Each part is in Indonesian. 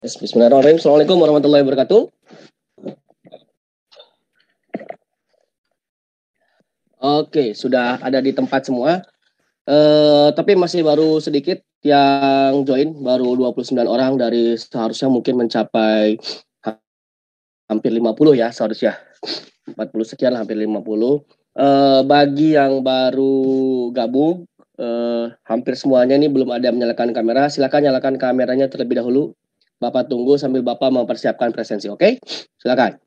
Bismillahirrahmanirrahim. Assalamualaikum warahmatullahi wabarakatuh. Oke, sudah ada di tempat semua. Tapi masih baru sedikit yang join, baru 29 orang dari seharusnya mungkin mencapai hampir 50 ya, seharusnya 40 sekian, hampir 50. Bagi yang baru gabung, hampir semuanya ini belum ada yang menyalakan kamera. Silakan nyalakan kameranya terlebih dahulu. Bapak tunggu sambil Bapak mempersiapkan presensi, oke? Silakan.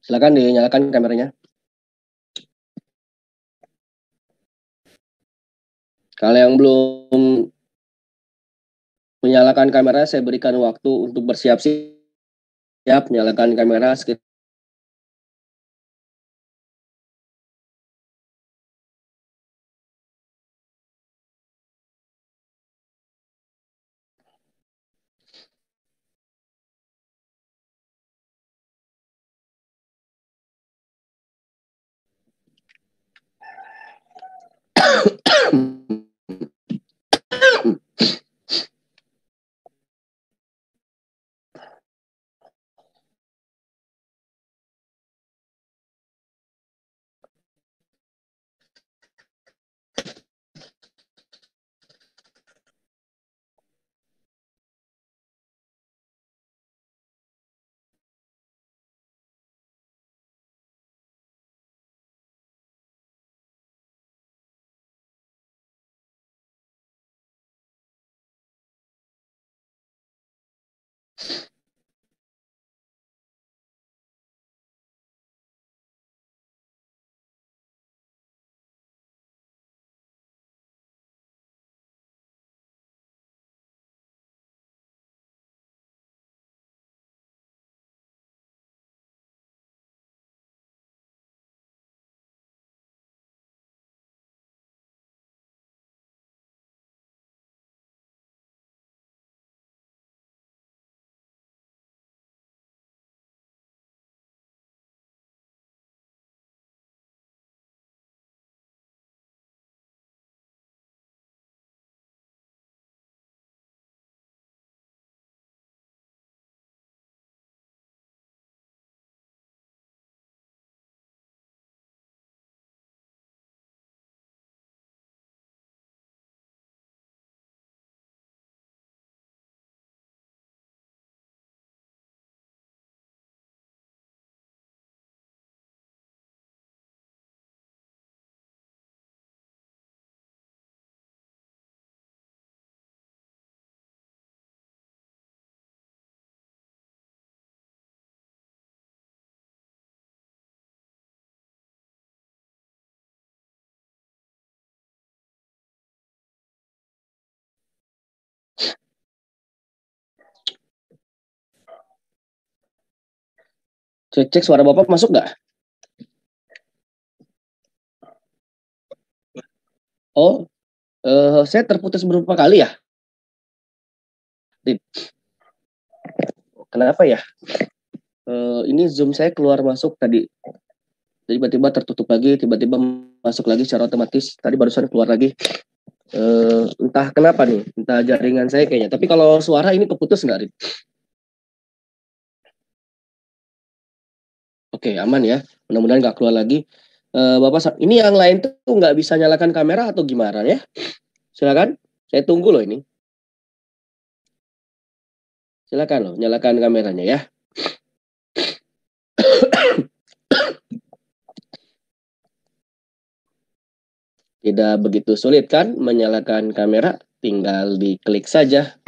Silakan dinyalakan kameranya. Kalau yang belum menyalakan kamera, saya berikan waktu untuk bersiap-siap menyalakan kamera sekitar cek suara Bapak masuk nggak? Oh, saya terputus beberapa kali ya. Kenapa ya? Ini Zoom saya keluar masuk tadi. Tiba-tiba tertutup lagi, tiba-tiba masuk lagi secara otomatis. Tadi barusan keluar lagi. Entah kenapa nih, entah jaringan saya kayaknya. Tapi kalau suara ini keputus nggak, Rin? Oke, aman ya. Mudah-mudahan nggak keluar lagi. Bapak, ini yang lain tuh nggak bisa nyalakan kamera atau gimana ya? Silakan, saya tunggu loh ini. Silakan loh, nyalakan kameranya ya. Tidak begitu sulit kan menyalakan kamera, tinggal diklik saja.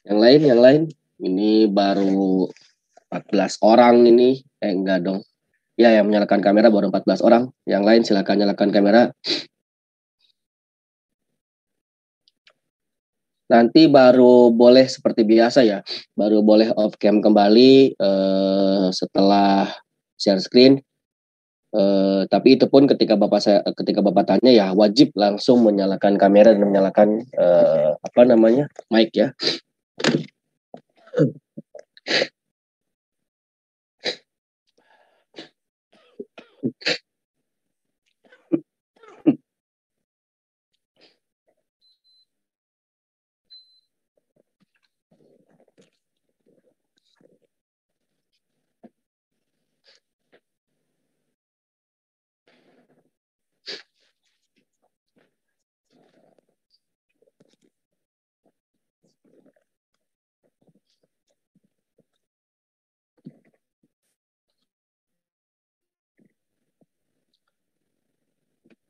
Yang lain. Ini baru 14 orang ini. Enggak dong. Ya, yang menyalakan kamera baru 14 orang. Yang lain silakan nyalakan kamera. Nanti baru boleh seperti biasa ya. Baru boleh off cam kembali setelah share screen. Tapi itu pun ketika Bapak tanya ya wajib langsung menyalakan kamera dan menyalakan mic ya.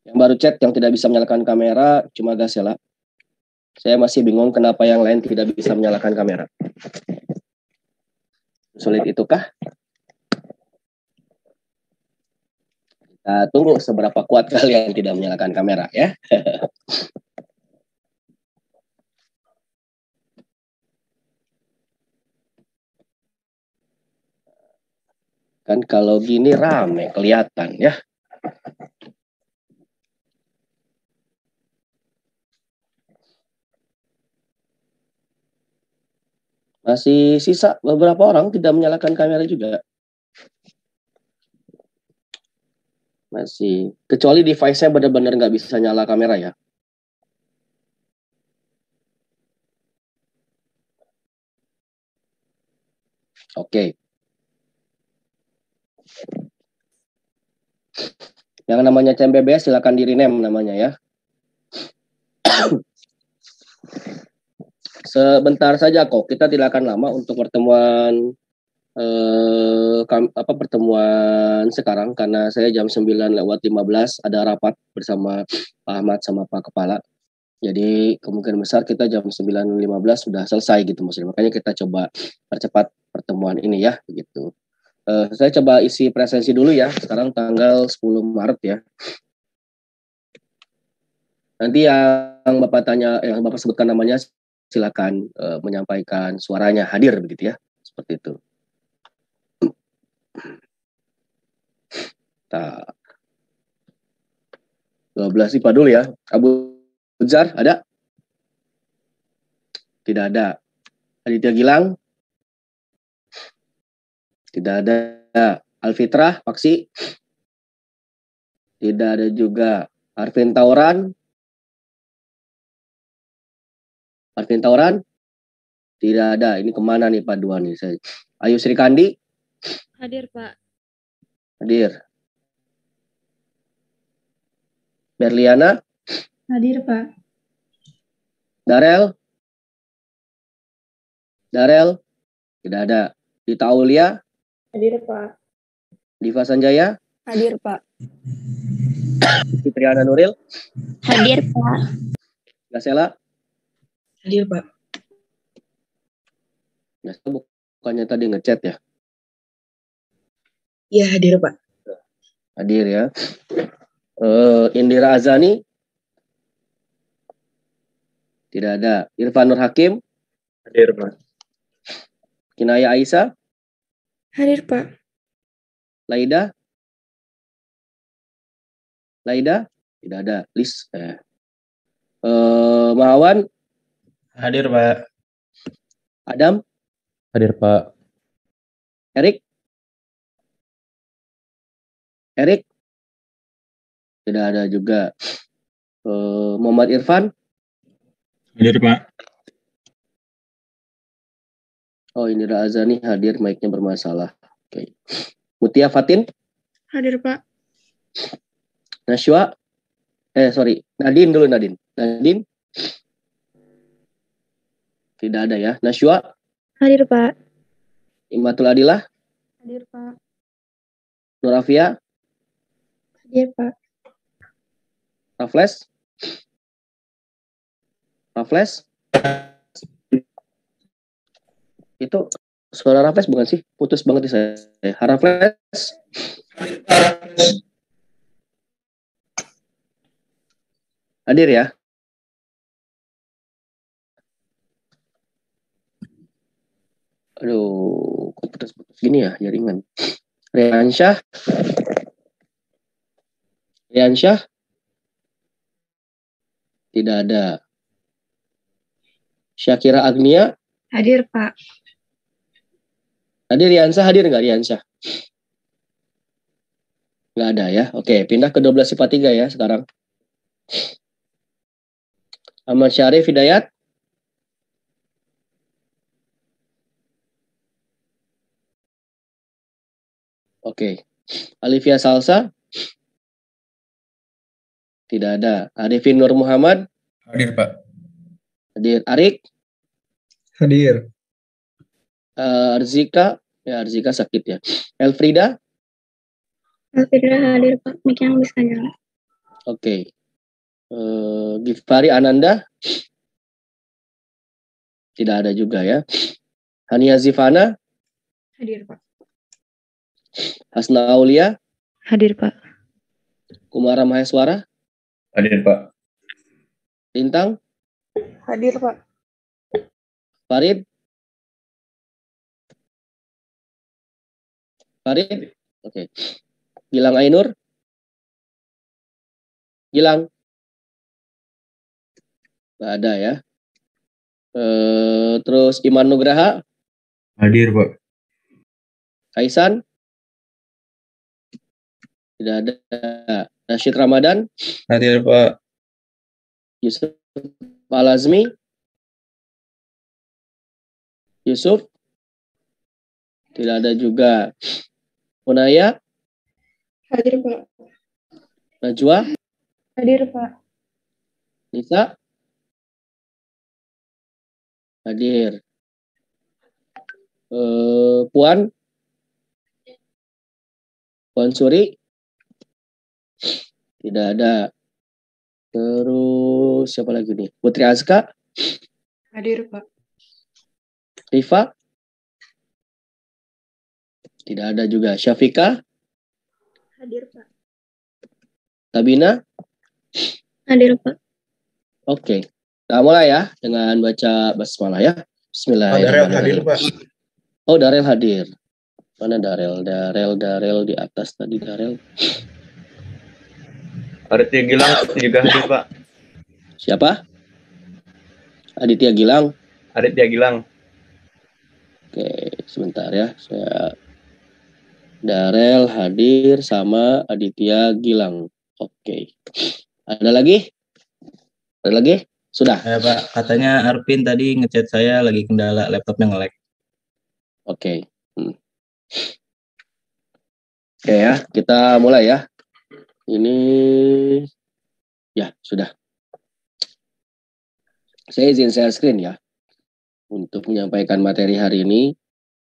Yang baru chat yang tidak bisa menyalakan kamera cuma Gasela. Saya masih bingung kenapa yang lain tidak bisa menyalakan kamera. Sulit itukah? Kita tunggu seberapa kuat kalian tidak menyalakan kamera ya. Kan kalau gini rame kelihatan ya. Masih sisa beberapa orang tidak menyalakan kamera juga. Masih, kecuali device-nya benar-benar nggak bisa nyala kamera ya. Oke. Yang namanya CMBBS silakan di rename namanya ya. Sebentar saja kok, kita tidak akan lama untuk pertemuan pertemuan sekarang karena saya jam 9:15 ada rapat bersama Pak Ahmad sama Pak Kepala. Jadi kemungkinan besar kita jam 9:15 sudah selesai gitu maksudnya. Makanya kita coba percepat pertemuan ini ya begitu. Saya coba isi presensi dulu ya. Sekarang tanggal 10 Maret ya. Nanti yang Bapak tanya, yang Bapak sebutkan namanya silakan menyampaikan suaranya hadir begitu ya. Seperti itu. Nah, 12 IPA dulu ya. Abu Jar ada? Tidak ada. Aditya Gilang? Tidak ada. Alfitrah, Paksi? Tidak ada juga. Arvin Tauran? Arvin Tauran? Tidak ada. Ini kemana nih Pak Dua nih? Ayu Sri Kandi? Hadir Pak. Hadir. Berliana? Hadir Pak. Darel? Darel? Tidak ada. Dita Aulia? Hadir Pak. Diva Sanjaya? Hadir Pak. Fitriana Nuril? Hadir Pak. Gasela? Hadir Pak. Gasela bukannya tadi ngechat ya? Iya hadir Pak. Hadir ya. Indira Azani? Tidak ada. Irfan Nur Hakim? Hadir Pak. Kinaya Aisyah? Hadir Pak. Laida? Laida? Tidak ada. Lis? Mahawan? Hadir Pak. Adam? Hadir Pak. Erik? Erik? Tidak ada juga. Muhammad Irfan? Hadir Pak. Oh, Indira Azani hadir, mic-nya bermasalah. Oke. Mutia Fatin? Hadir Pak. Nashwa, Nadine dulu, Nadine. Nadine? Tidak ada ya. Nashwa? Hadir, Pak. Imatul Adilah? Hadir, Pak. Nurafia? Hadir, Pak. Rafles? Itu suara Rafles bukan sih? Putus banget di saya. Rafles? Hadir ya? Aduh, kok putus-putus gini ya jaringan. Riansyah? Tidak ada. Syakira Agnia? Hadir, Pak. Hadir Riansyah, hadir nggak Riansyah? Nggak ada ya. Oke, pindah ke 12 sifat 3 ya sekarang. Ahmad Syarif Hidayat? Oke. Alivia Salsa? Tidak ada. Arifin Nur Muhammad? Hadir, Pak. Hadir. Arik? Hadir. Arzika? Ya, Arzika sakit ya. Elfrida? Hadir, Pak. Mic-nya bisa nyala. Oke. Gifari Ananda? Tidak ada juga ya. Hania Zivana? Hadir, Pak. Hasna Aulia? Hadir, Pak. Kumara Maheswara? Hadir, Pak. Lintang? Hadir, Pak. Farid? Oke. Gilang Ainur? Gilang? Nggak ada ya. Terus Iman Nugraha? Hadir, Pak. Kaisan? Tidak ada. Rashid Ramadan? Hadir, Pak. Yusuf Alazmi? Yusuf? Tidak ada juga. Munaya? Hadir, Pak. Najwa? Hadir, Pak. Nisa? Hadir. Puan Suri? Tidak ada. Terus siapa lagi nih? Putri Azka? Hadir, Pak. Rifa? Tidak ada juga. Syafika? Hadir, Pak. Tabina? Hadir, Pak. Oke. Nah, mulai ya dengan baca basmalah ya. Bismillahirrahmanirrahim. Hadir, Pak. Oh, Darel hadir. Mana Darel? Darel di atas tadi Darel. Aditya Gilang juga hadir, Pak. Siapa? Aditya Gilang. Aditya Gilang. Oke, sebentar ya. Darel hadir sama Aditya Gilang. Oke. Ada lagi? Sudah. Ya Pak, katanya Arvin tadi ngechat saya lagi kendala laptopnya nge-lag. Oke. Oke ya, kita mulai ya. Ini ya sudah. Saya izin share screen ya untuk menyampaikan materi hari ini.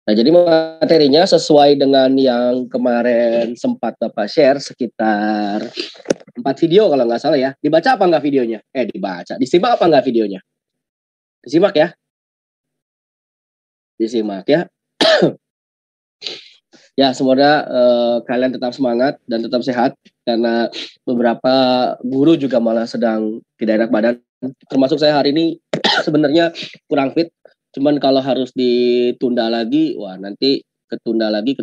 Nah, jadi materinya sesuai dengan yang kemarin sempat Bapak share sekitar 4 video kalau nggak salah ya. Dibaca apa nggak videonya? Dibaca. Disimak apa nggak videonya? Disimak ya. Disimak ya. Ya, semoga kalian tetap semangat dan tetap sehat karena beberapa guru juga malah sedang tidak enak badan. Termasuk saya hari ini sebenarnya kurang fit. Cuman kalau harus ditunda lagi, wah nanti ketunda lagi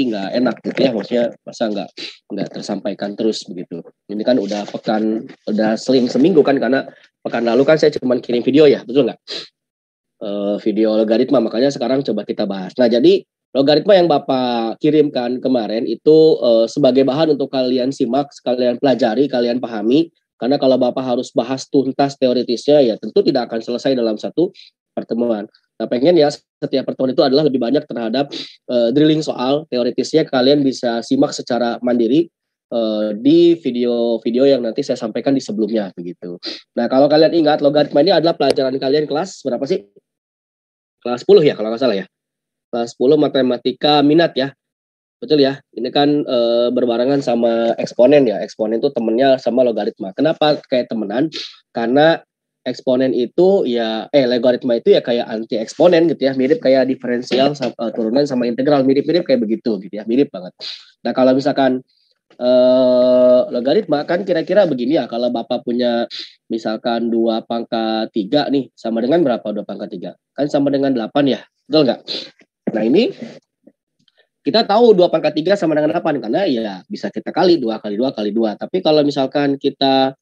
nggak enak gitu ya. Maksudnya masa nggak tersampaikan terus begitu. Ini kan udah seling seminggu kan, karena pekan lalu kan saya cuma kirim video ya, betul nggak? Video logaritma, makanya sekarang coba kita bahas. Nah, jadi logaritma yang Bapak kirimkan kemarin itu sebagai bahan untuk kalian simak, kalian pelajari, kalian pahami. Karena kalau Bapak harus bahas tuntas teoritisnya ya tentu tidak akan selesai dalam satu pertemuan. Nah, pengen ya setiap pertemuan itu adalah lebih banyak terhadap drilling soal teoritisnya, kalian bisa simak secara mandiri. di video-video yang nanti saya sampaikan di sebelumnya begitu. Nah, kalau kalian ingat, logaritma ini adalah pelajaran kalian kelas berapa sih? Kelas 10 ya kalau nggak salah ya. Kelas 10 matematika minat ya. Betul ya. Ini kan berbarengan sama eksponen ya. Eksponen itu temennya sama logaritma. Kenapa kayak temenan? Karena eksponen itu ya logaritma itu ya kayak anti eksponen gitu ya, mirip kayak diferensial turunan sama integral, mirip-mirip kayak begitu gitu ya, mirip banget. Nah, kalau misalkan logaritma kan kira-kira begini ya, kalau Bapak punya misalkan 2 pangkat 3 nih, sama dengan berapa 2 pangkat 3? Kan sama dengan 8 ya, betul nggak? Nah, ini kita tahu 2 pangkat 3 sama dengan 8 karena ya bisa kita kali 2 kali 2 kali 2. Tapi kalau misalkan kita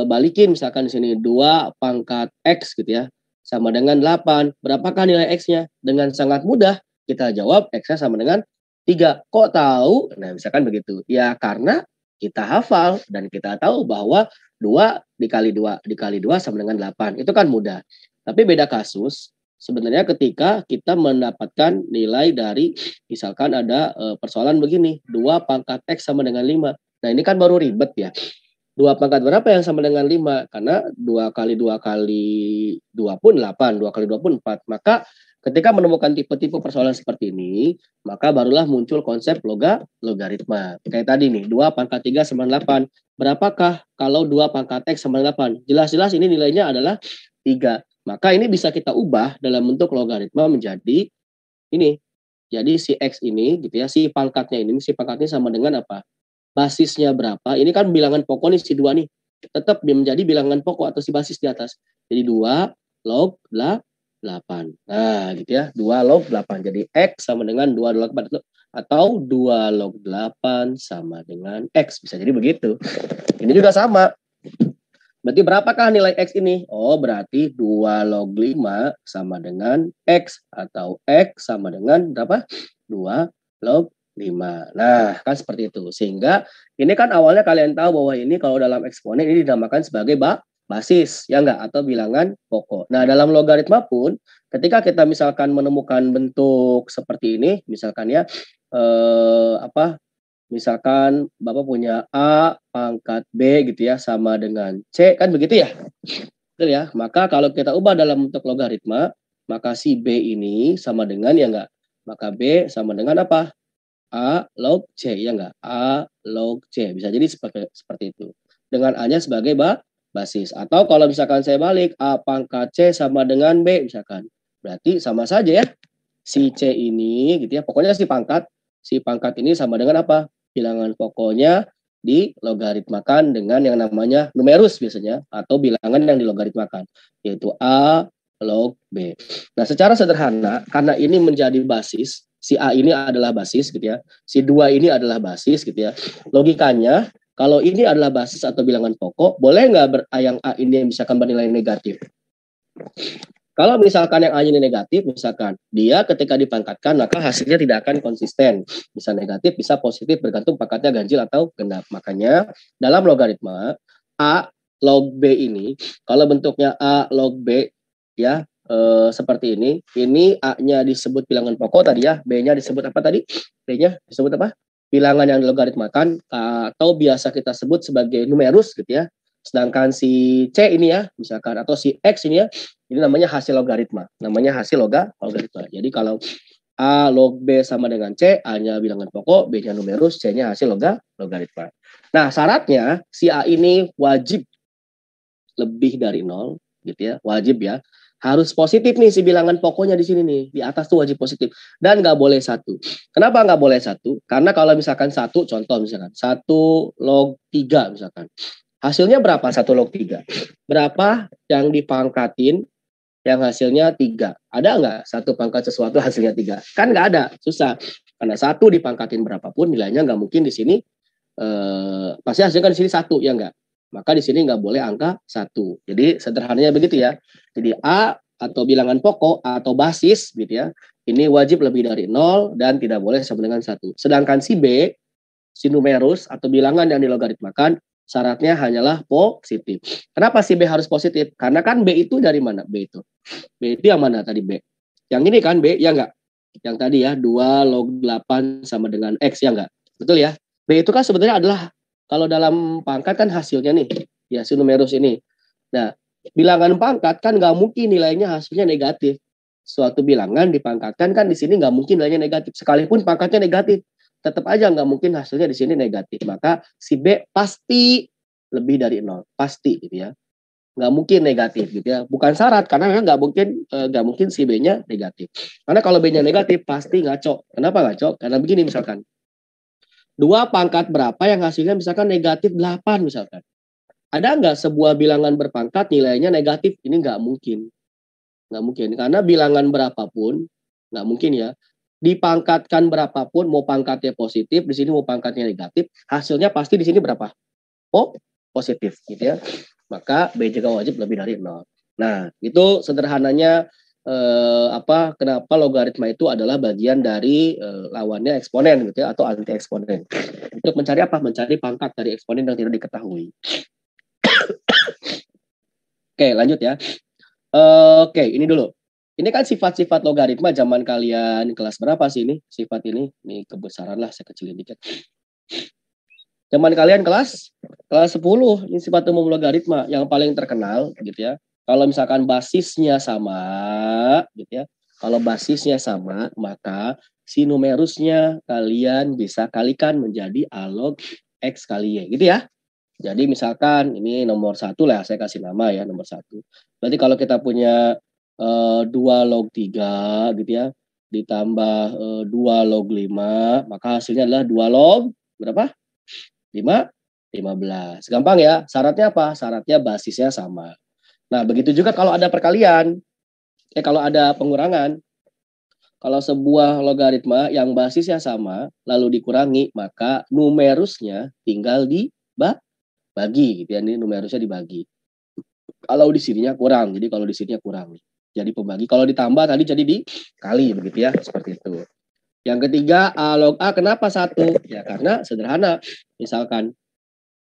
balikin misalkan di sini 2 pangkat X gitu ya, sama dengan 8. Berapakah nilai X-nya? Dengan sangat mudah kita jawab X-nya sama dengan 3. Kok tahu? Nah, misalkan begitu. Ya karena kita hafal dan kita tahu bahwa 2 dikali 2 dikali 2 sama dengan 8. Itu kan mudah. Tapi beda kasus sebenarnya ketika kita mendapatkan nilai dari misalkan ada persoalan begini, 2 pangkat X sama dengan 5. Nah, ini kan baru ribet ya. 2 pangkat berapa yang sama dengan 5? Karena 2 kali 2 kali 2 pun 8, 2 kali 2 pun 4. Maka ketika menemukan tipe-tipe persoalan seperti ini, maka barulah muncul konsep logaritma. Kayak tadi nih, 2 pangkat 3 sama 8. Berapakah kalau 2 pangkat X sama 8? Jelas-jelas ini nilainya adalah 3. Maka ini bisa kita ubah dalam bentuk logaritma menjadi ini. Jadi si X ini gitu ya, si pangkatnya sama dengan apa? Basisnya berapa? Ini kan bilangan pokok nih si 2 nih. Tetap menjadi bilangan pokok atau si basis di atas. Jadi 2 log 8. Nah, gitu ya. 2 log 8. Jadi X sama dengan 2 log 8 atau 2 log 8 sama dengan X. Bisa jadi begitu. Ini juga sama. Berarti berapakah nilai X ini? Oh, berarti 2 log 5 sama dengan X. Atau X sama dengan berapa? 2 log 5. Nah, kan seperti itu. Sehingga ini kan awalnya kalian tahu bahwa ini kalau dalam eksponen ini dinamakan sebagai basis, ya enggak? Atau bilangan pokok. Nah, dalam logaritma pun, ketika kita misalkan menemukan bentuk seperti ini, misalkan ya, misalkan Bapak punya A pangkat B gitu ya, sama dengan C, kan begitu ya? Betul ya? Maka kalau kita ubah dalam bentuk logaritma, maka si B ini sama dengan ya enggak? Maka B sama dengan apa? A log C, ya enggak? A log C. Bisa jadi seperti itu. Dengan A-nya sebagai basis. Atau kalau misalkan saya balik, A pangkat C sama dengan B misalkan. Berarti sama saja ya. Si C ini gitu ya. Pokoknya si pangkat ini sama dengan apa? Bilangan pokoknya dilogaritmakan dengan yang namanya numerus biasanya. Atau bilangan yang dilogaritmakan. Yaitu A log B. Nah, secara sederhana, karena ini menjadi basis, si A ini adalah basis gitu ya. Si 2 ini adalah basis gitu ya. Logikanya, kalau ini adalah basis atau bilangan pokok, boleh nggak yang A ini misalkan bernilai negatif? Kalau misalkan yang A ini negatif, misalkan dia ketika dipangkatkan, maka hasilnya tidak akan konsisten. Bisa negatif, bisa positif, bergantung pangkatnya ganjil atau genap. Makanya dalam logaritma, A log B ini, kalau bentuknya A log B, ya, seperti ini A-nya disebut bilangan pokok tadi ya, B-nya disebut apa tadi? B-nya disebut apa? Bilangan yang dilogaritmakan atau biasa kita sebut sebagai numerus gitu ya. Sedangkan si C ini ya, misalkan atau si X ini ya, ini namanya hasil logaritma. Namanya hasil logaritma. Jadi kalau A log B sama dengan C, A-nya bilangan pokok, B-nya numerus, C-nya hasil logaritma. Nah, syaratnya si A ini wajib lebih dari 0 gitu ya, wajib ya. Harus positif nih si bilangan pokoknya di sini nih. Di atas tuh wajib positif. Dan nggak boleh 1. Kenapa nggak boleh 1? Karena kalau misalkan 1, contoh misalkan 1 log 3 misalkan. Hasilnya berapa 1 log 3? Berapa yang dipangkatin yang hasilnya 3? Ada nggak 1 pangkat sesuatu hasilnya 3? Kan nggak ada, susah. Karena 1 dipangkatin berapapun nilainya nggak mungkin di sini. Pasti hasilnya kan di sini 1, ya nggak? Maka di sini nggak boleh angka 1. Jadi sederhananya begitu ya. Jadi A atau bilangan pokok atau basis gitu ya, ini wajib lebih dari 0 dan tidak boleh sama dengan 1. Sedangkan si B, si numerus atau bilangan yang dilogaritmakan, syaratnya hanyalah positif. Kenapa si B harus positif? Karena kan B itu dari mana? B itu yang mana tadi B? Yang ini kan B, ya nggak? Yang tadi ya, 2 log 8 sama dengan X, ya nggak? Betul ya? B itu kan sebenarnya adalah, kalau dalam pangkat kan hasilnya nih, ya si numerus ini. Nah, bilangan pangkat kan nggak mungkin nilainya hasilnya negatif. Suatu bilangan dipangkatkan kan di sini nggak mungkin nilainya negatif. Sekalipun pangkatnya negatif, tetap aja nggak mungkin hasilnya di sini negatif. Maka si B pasti lebih dari 0. Pasti gitu ya. Nggak mungkin negatif gitu ya. Bukan syarat, karena memang nggak mungkin si B-nya negatif. Karena kalau B-nya negatif pasti ngaco. Kenapa ngaco? Karena begini misalkan. 2 pangkat berapa yang hasilnya misalkan negatif 8 misalkan. Ada nggak sebuah bilangan berpangkat nilainya negatif? Ini nggak mungkin. Nggak mungkin. Karena bilangan berapapun, nggak mungkin ya. Dipangkatkan berapapun, mau pangkatnya positif, di sini mau pangkatnya negatif, hasilnya pasti di sini berapa? Oh, positif gitu ya. Maka B juga wajib lebih dari 0. Nah, itu sederhananya kenapa logaritma itu adalah bagian dari lawannya eksponen gitu ya, atau anti eksponen. Untuk mencari apa? Mencari pangkat dari eksponen yang tidak diketahui. Oke, lanjut ya. Oke, ini dulu. Ini kan sifat-sifat logaritma zaman kalian kelas berapa sih ini? Sifat ini kebesaran lah, saya kecilin dikit. Zaman kalian kelas 10, ini sifat umum logaritma yang paling terkenal gitu ya. Kalau misalkan basisnya sama gitu ya. Kalau basisnya sama, maka si numerusnya kalian bisa kalikan menjadi A log X kali Y gitu ya. Jadi misalkan ini nomor 1 lah, saya kasih nama ya nomor 1. Berarti kalau kita punya 2 log 3 gitu ya, ditambah 2 log 5, maka hasilnya adalah 2 log berapa? 15. Gampang ya. Syaratnya apa? Syaratnya basisnya sama. Nah, begitu juga kalau ada perkalian. Kalau ada pengurangan. Kalau sebuah logaritma yang basisnya sama, lalu dikurangi, maka numerusnya tinggal dibagi gitu ya. Ini numerusnya dibagi. Kalau di sininya kurang. Jadi kalau di sininya kurang. Jadi pembagi. Kalau ditambah tadi jadi dikali begitu ya. Seperti itu. Yang ketiga, A log A. Kenapa 1? Ya karena sederhana. Misalkan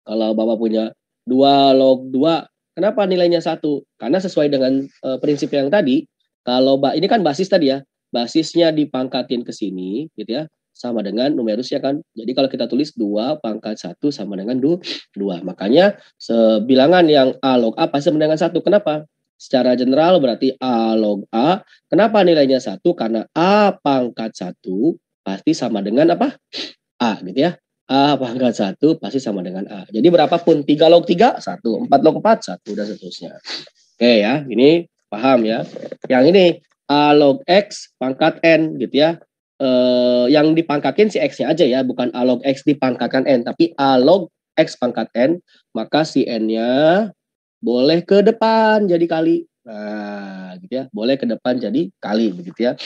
kalau Bapak punya 2 log 2, kenapa nilainya 1? Karena sesuai dengan prinsip yang tadi, kalau ini kan basis tadi ya, basisnya dipangkatin ke sini gitu ya, sama dengan numerusnya kan. Jadi kalau kita tulis 2 pangkat 1 sama dengan 2. Makanya bilangan yang A log A pasti sama dengan 1. Kenapa? Secara general berarti A log A. Kenapa nilainya 1? Karena A pangkat 1 pasti sama dengan apa? A gitu ya. A pangkat 1 pasti sama dengan A. Jadi berapapun 3 log 3, 1. 4 log 4, 1. Dan seterusnya. Oke ya, ini paham ya. Yang ini A log X pangkat N gitu ya. Yang dipangkatin si X-nya aja ya. Bukan A log X dipangkatkan N. Tapi A log X pangkat N. Maka si N-nya boleh ke depan jadi kali. Nah gitu ya. Boleh ke depan jadi kali begitu ya.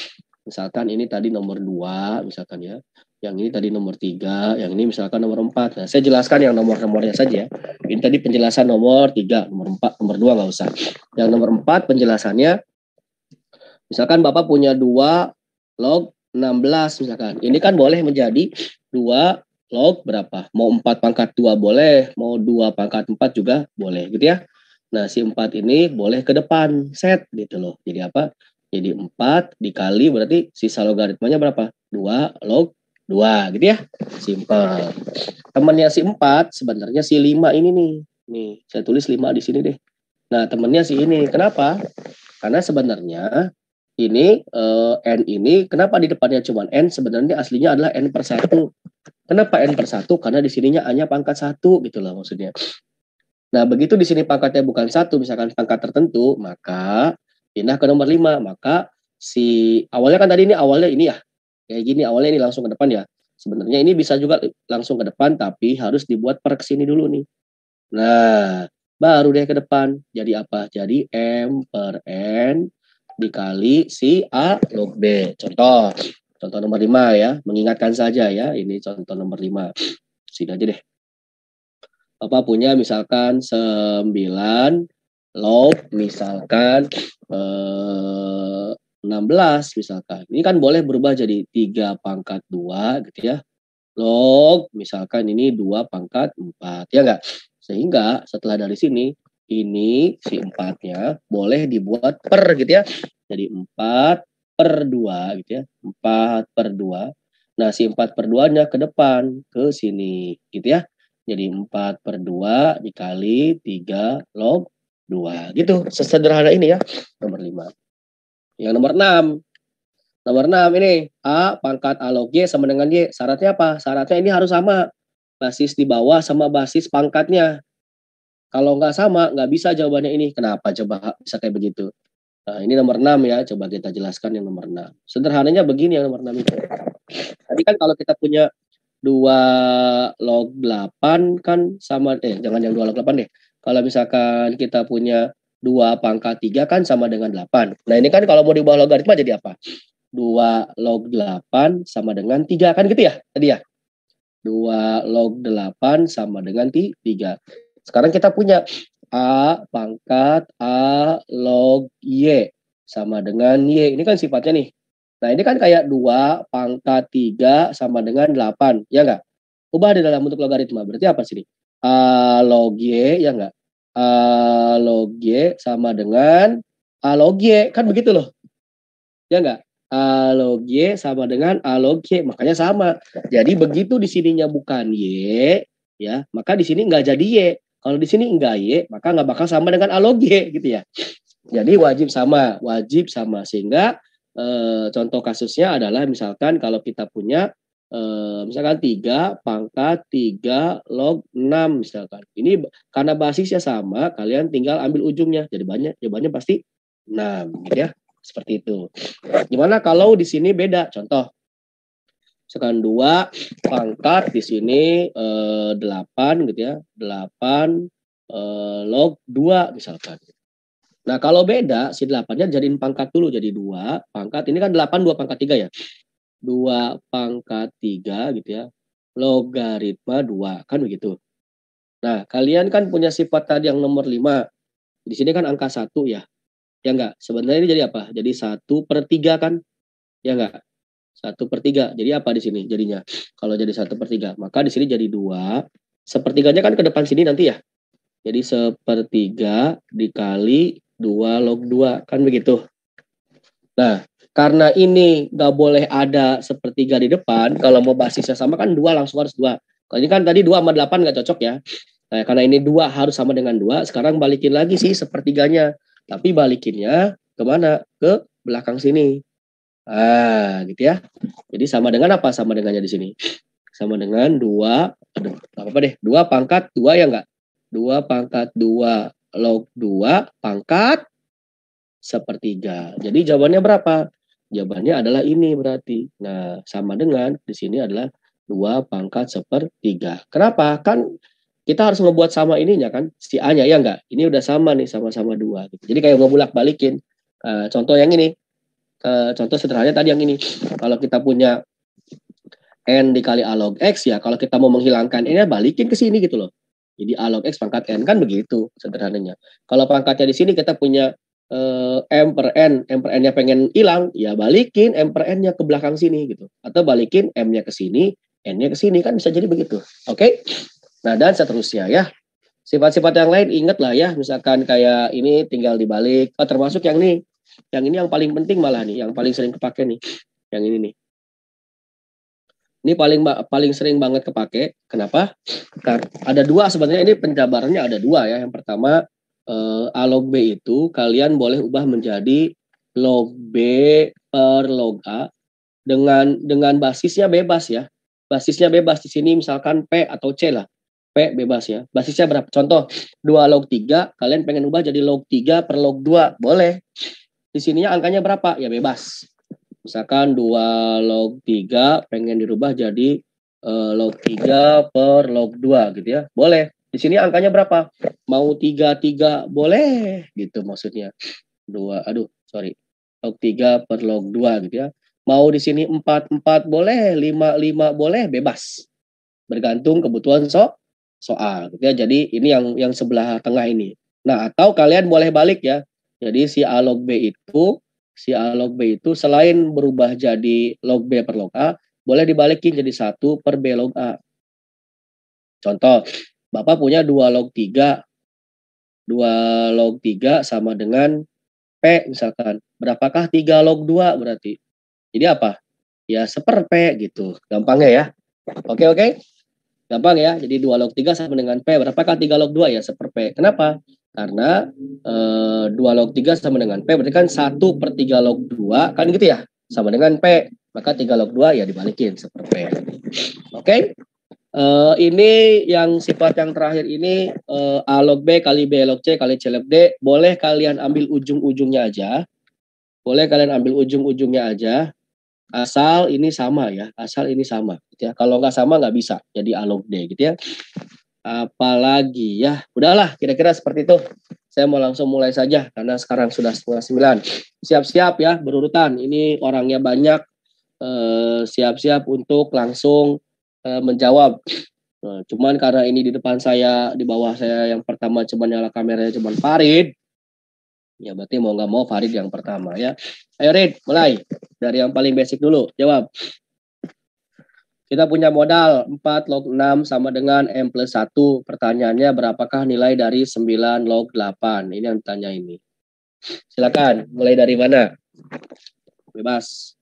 Misalkan ini tadi nomor 2 misalkan ya. Yang ini tadi nomor 3, yang ini misalkan nomor 4. Nah, saya jelaskan yang nomor-nomornya saja. Ini tadi penjelasan nomor 3, nomor 4, nomor 2 nggak usah. Yang nomor 4 penjelasannya, misalkan Bapak punya 2 log 16 misalkan. Ini kan boleh menjadi 2 log berapa? Mau 4 pangkat 2 boleh, mau 2 pangkat 4 juga boleh gitu ya. Nah, si 4 ini boleh ke depan, set gitu loh. Jadi apa? Jadi 4 dikali berarti sisa logaritmanya berapa? 2 log 2 gitu ya. Simpel. Temannya si 4 sebenarnya si 5 ini nih. Nih, saya tulis 5 di sini deh. Nah, temannya si ini. Kenapa? Karena sebenarnya ini N ini kenapa di depannya cuma N? Sebenarnya aslinya adalah N per 1. Kenapa N per 1? Karena di sininya A-nya pangkat 1 gitu loh maksudnya. Nah, begitu di sini pangkatnya bukan 1, misalkan pangkat tertentu, maka pindah ke nomor 5. Maka si awalnya kan tadi ini awalnya ini ya. Kayak gini awalnya ini langsung ke depan ya. Sebenarnya ini bisa juga langsung ke depan tapi harus dibuat per sini dulu nih. Nah, baru deh ke depan. Jadi apa? Jadi M per N dikali si A log B. Contoh nomor 5 ya. Mengingatkan saja ya. Ini contoh nomor 5. Sini aja deh. Bapak punya misalkan 9 log misalkan 16 misalkan. Ini kan boleh berubah jadi 3 pangkat 2 gitu ya. Log misalkan ini 2 pangkat 4 ya enggak? Sehingga setelah dari sini ini si 4-nya boleh dibuat per gitu ya. Jadi 4 per 2 gitu ya. 4 per 2 Nah, si 4/2-nya ke depan, ke sini, gitu ya. Jadi 4/2 dikali 3 log 2. Gitu, sesederhana ini ya, nomor 5. Yang nomor 6. Nomor 6 ini, A pangkat A log Y sama dengan Y. Syaratnya apa? Syaratnya ini harus sama. Basis di bawah sama basis pangkatnya. Kalau nggak sama, nggak bisa jawabannya ini. Kenapa coba bisa kayak begitu? Nah, ini nomor 6 ya. Coba kita jelaskan yang nomor 6. Sederhananya begini yang nomor 6 itu. Tadi kan kalau kita punya 2 log 8 kan sama, jangan yang 2 log 8 deh. Kalau misalkan kita punya 2 pangkat 3 kan sama dengan 8. Nah ini kan kalau mau diubah logaritma jadi apa? 2 log 8 sama dengan 3 kan gitu ya tadi ya? 2 log 8 sama dengan 3. Sekarang kita punya A pangkat A log Y sama dengan Y. Ini kan sifatnya nih. Nah ini kan kayak 2 pangkat 3 sama dengan 8. Ya enggak? Ubah di dalam bentuk logaritma. Berarti apa sih? A log Y ya enggak? A log Y sama dengan A log Y. Kan begitu loh. Ya enggak? A log Y sama dengan A log Y. Makanya sama. Jadi begitu di sininya bukan Y, ya, maka di sini enggak jadi Y. Kalau di sini enggak Y, maka enggak bakal sama dengan A log Y gitu ya. Jadi wajib sama. Sehingga contoh kasusnya adalah misalkan kalau kita punya misalkan 3 pangkat 3 log 6 misalkan. Ini karena basisnya sama, kalian tinggal ambil ujungnya. Jadi jawabannya pasti 6 gitu ya. Seperti itu. Gimana kalau di sini beda? Contoh. Misalkan 2 pangkat di sini 8 gitu ya. 8 log 2 misalkan. Nah, kalau beda, si 8-nya jadiin pangkat dulu. Jadi 2 pangkat. Ini kan 8, 2 pangkat 3 ya. 2 pangkat 3 gitu ya. Logaritma 2. Kan begitu. Nah, kalian kan punya sifat tadi yang nomor 5. Di sini kan angka 1 ya. Ya enggak? Sebenarnya ini jadi apa? Jadi 1/3 kan? Ya enggak? 1/3. Jadi apa di sini jadinya? Kalau jadi 1/3. Maka di sini jadi 2. Sepertiganya kan ke depan sini nanti ya. Jadi 1/3 dikali 2 log 2 kan begitu. Nah, karena ini nggak boleh ada 1/3 di depan, kalau mau basisnya sama kan 2 langsung harus 2. Kalau ini kan tadi 2 sama 8 nggak cocok ya. Nah, karena ini 2 harus sama dengan 2, sekarang balikin lagi sih 1/3-nya. Tapi balikinnya kemana? Ke belakang sini. Ah, gitu ya. Jadi sama dengan apa? Sama dengannya di sini. Sama dengan 2, apa deh? 2 pangkat 2 ya enggak? 2 pangkat 2 log 2 pangkat 1/3. Jadi jawabannya berapa? Jawabannya adalah ini berarti. Nah, sama dengan di sini adalah 2 pangkat 1/3. Kenapa? Kan kita harus ngebuat sama ininya kan, si A-nya ya enggak? Ini udah sama nih, sama-sama 2 gitu. Jadi kayak ngebulak-balikin. Contoh yang ini. Contoh sederhananya tadi yang ini. Kalau kita punya N dikali A log X ya, kalau kita mau menghilangkan N-nya balikin ke sini gitu loh. Jadi A log X pangkat N kan begitu sederhananya. Kalau pangkatnya di sini kita punya M per N-nya pengen hilang, ya balikin M per N-nya ke belakang sini gitu. Atau balikin M-nya ke sini, N-nya ke sini kan bisa jadi begitu. Oke? Nah, dan seterusnya ya. Sifat-sifat yang lain ingat lah ya, misalkan kayak ini tinggal dibalik. Termasuk yang ini. Yang ini yang paling penting malah nih, yang paling sering kepake nih. Yang ini nih. Ini paling sering banget kepake. Kenapa? Ada 2 sebenarnya, ini penjabarannya ada 2 ya. Yang pertama A log B itu kalian boleh ubah menjadi log B per log A dengan basisnya bebas ya. Basisnya bebas di sini misalkan P atau C lah. P bebas ya. Basisnya berapa? Contoh 2 log 3 kalian pengen ubah jadi log 3 per log 2. Boleh. Di sininya angkanya berapa? Ya bebas. Misalkan 2 log 3 pengen dirubah jadi log 3 per log 2 gitu ya. Boleh. Di sini angkanya berapa? Mau 3 boleh gitu maksudnya. Log 3 per log 2 gitu ya. Mau di sini 4 boleh, 5 boleh, bebas. Bergantung kebutuhan soal gitu ya. Jadi ini yang sebelah tengah ini. Nah, atau kalian boleh balik ya. Jadi si A log B itu selain berubah jadi log B per log A, boleh dibalikin jadi 1 per B log A. Contoh, Bapak punya 2 log 3. 2 log 3 sama dengan P misalkan. Berapakah 3 log 2 berarti? Jadi apa? ya 1/P gitu. Gampangnya ya. Oke. Gampang ya. Jadi 2 log 3 sama dengan P. Berapakah 3 log 2 ya 1/P. Kenapa? Karena 2 log 3 sama dengan P berarti kan 1/3 log 2 kan gitu ya. Sama dengan P. Maka 3 log 2 ya dibalikin 1/P. Oke. Ini yang sifat yang terakhir ini A log B kali B log C kali C log D. Boleh kalian ambil ujung-ujungnya aja. Asal ini sama ya. Gitu ya. Kalau nggak sama nggak bisa. Jadi A log D gitu ya. Apalagi ya. Udahlah kira-kira seperti itu. Saya mau langsung mulai saja karena sekarang sudah 8:30. Siap-siap ya berurutan. Ini orangnya banyak. Siap-siap untuk langsung menjawab. Cuman karena ini di depan saya, di bawah saya yang pertama cuman nyala kameranya cuman Farid. Ya berarti mau nggak mau Farid yang pertama ya. Ayo Rid, mulai. Dari yang paling basic dulu, jawab. Kita punya modal 4 log 6 sama dengan M plus 1. Pertanyaannya berapakah nilai dari 9 log 8? Ini yang ditanya ini. Silakan, mulai dari mana? Bebas.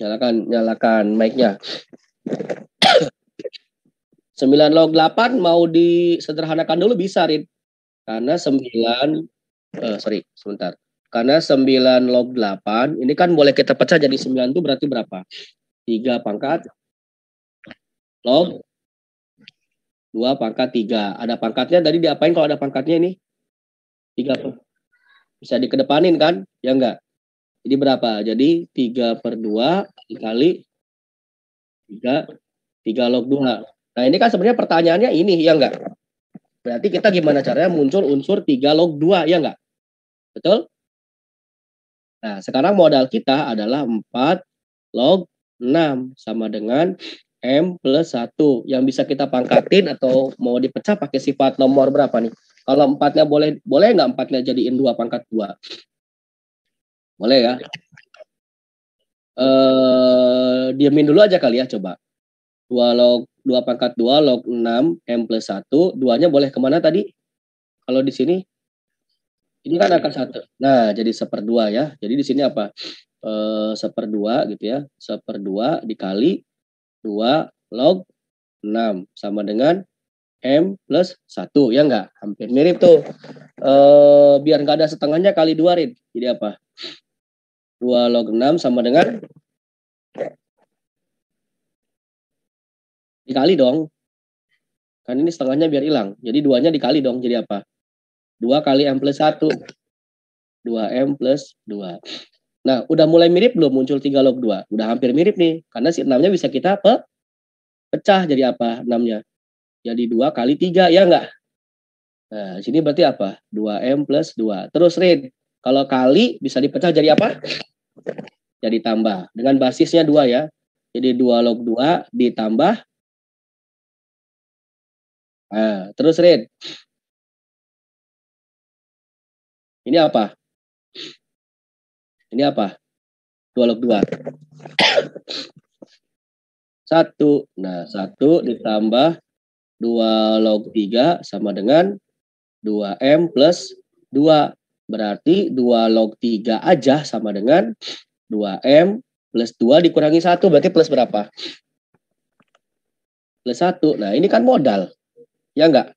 Nyalakan mic-nya. 9 log 8 mau disederhanakan dulu bisa, Rid. Karena 9 Karena 9 log 8 ini kan boleh kita pecah jadi 9 itu berarti berapa? 3 pangkat log 2 pangkat 3. Ada pangkatnya tadi diapain kalau ada pangkatnya ini? 3 bisa dikedepanin kan? Ya enggak? Jadi berapa? Jadi 3/2 dikali 3 log 2. Nah ini kan sebenarnya pertanyaannya ini, ya enggak? Berarti kita gimana caranya muncul unsur 3 log 2, ya enggak? Betul? Nah sekarang modal kita adalah 4 log 6 sama dengan M plus 1. Yang bisa kita pangkatin atau mau dipecah pakai sifat nomor berapa nih? Kalau 4-nya boleh enggak 4-nya jadiin 2 pangkat 2? Boleh ya? Diamin dulu aja kali ya coba. 2 pangkat 2 log 6 M plus 1. 2-nya boleh kemana tadi? Kalau di sini ini kan akan 1. Nah, jadi 1/2 ya. Jadi di sini apa? 1/2 gitu ya. 1/2 dikali 2 log 6 sama dengan M plus 1. Ya enggak? Hampir mirip tuh. Biar enggak ada setengahnya kali 2, Rid. Jadi apa? 2 log 6 sama dengan dikali dong. Kan ini setengahnya biar hilang. Jadi 2-nya dikali dong. Jadi apa? 2 kali M plus 1. 2M plus 2. Nah, udah mulai mirip belum muncul 3 log 2? Udah hampir mirip nih. Karena si 6-nya bisa kita pecah. Jadi apa 6-nya? Jadi 2 kali 3. Ya enggak? Nah, sini berarti apa? 2M plus 2. Terus, Rid. Kalau kali bisa dipecah jadi apa? Jadi tambah. Dengan basisnya 2 ya. Jadi 2 log 2 ditambah. Nah, terus Rid. Ini apa? 2 log 2. 1. Nah, 1 ditambah 2 log 3 sama dengan 2M plus 2. Berarti 2 log 3 aja sama dengan 2M plus 2 dikurangi 1. Berarti plus berapa? Plus 1. Nah, ini kan modal. Ya enggak?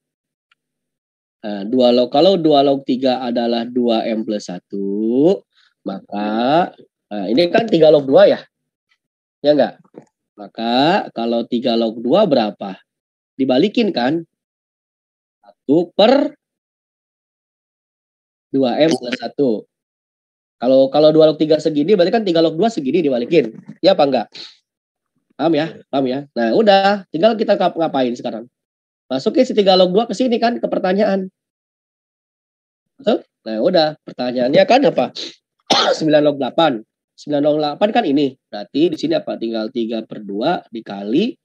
Nah, kalau 2 log 3 adalah 2M plus 1, maka ini kan 3 log 2 ya? Ya enggak? Maka kalau 3 log 2 berapa? Dibalikin kan? 1/2M plus 1. Kalau 2 log 3 segini, berarti kan 3 log 2 segini dibalikin. Ya apa enggak? Paham ya? Nah udah, tinggal kita ngapain sekarang? Masukin si 3 log 2 ke sini kan, ke pertanyaan. Betul? Nah udah, pertanyaannya kan apa? 9 log 8. 9 log 8 kan ini. Berarti di sini apa? Tinggal 3/2 dikali.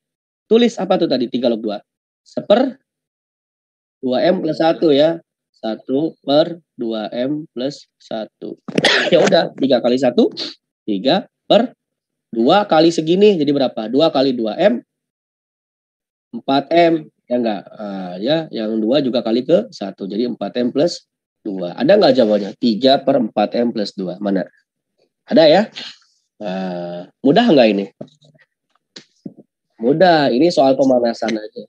Tulis apa tuh tadi 3 log 2? 1/2M plus 1 ya. 1/2M plus 1. Ya udah, 3 kali 1. 3/2 kali segini. Jadi berapa? 2 kali 2M. 4M. Ya enggak? Ya, yang 2 juga kali ke 1. Jadi 4M plus 2. Ada enggak jawabannya? 3/4M plus 2. Mana? Ada ya? Nah, mudah nggak ini? Mudah, ini soal pemanasan aja.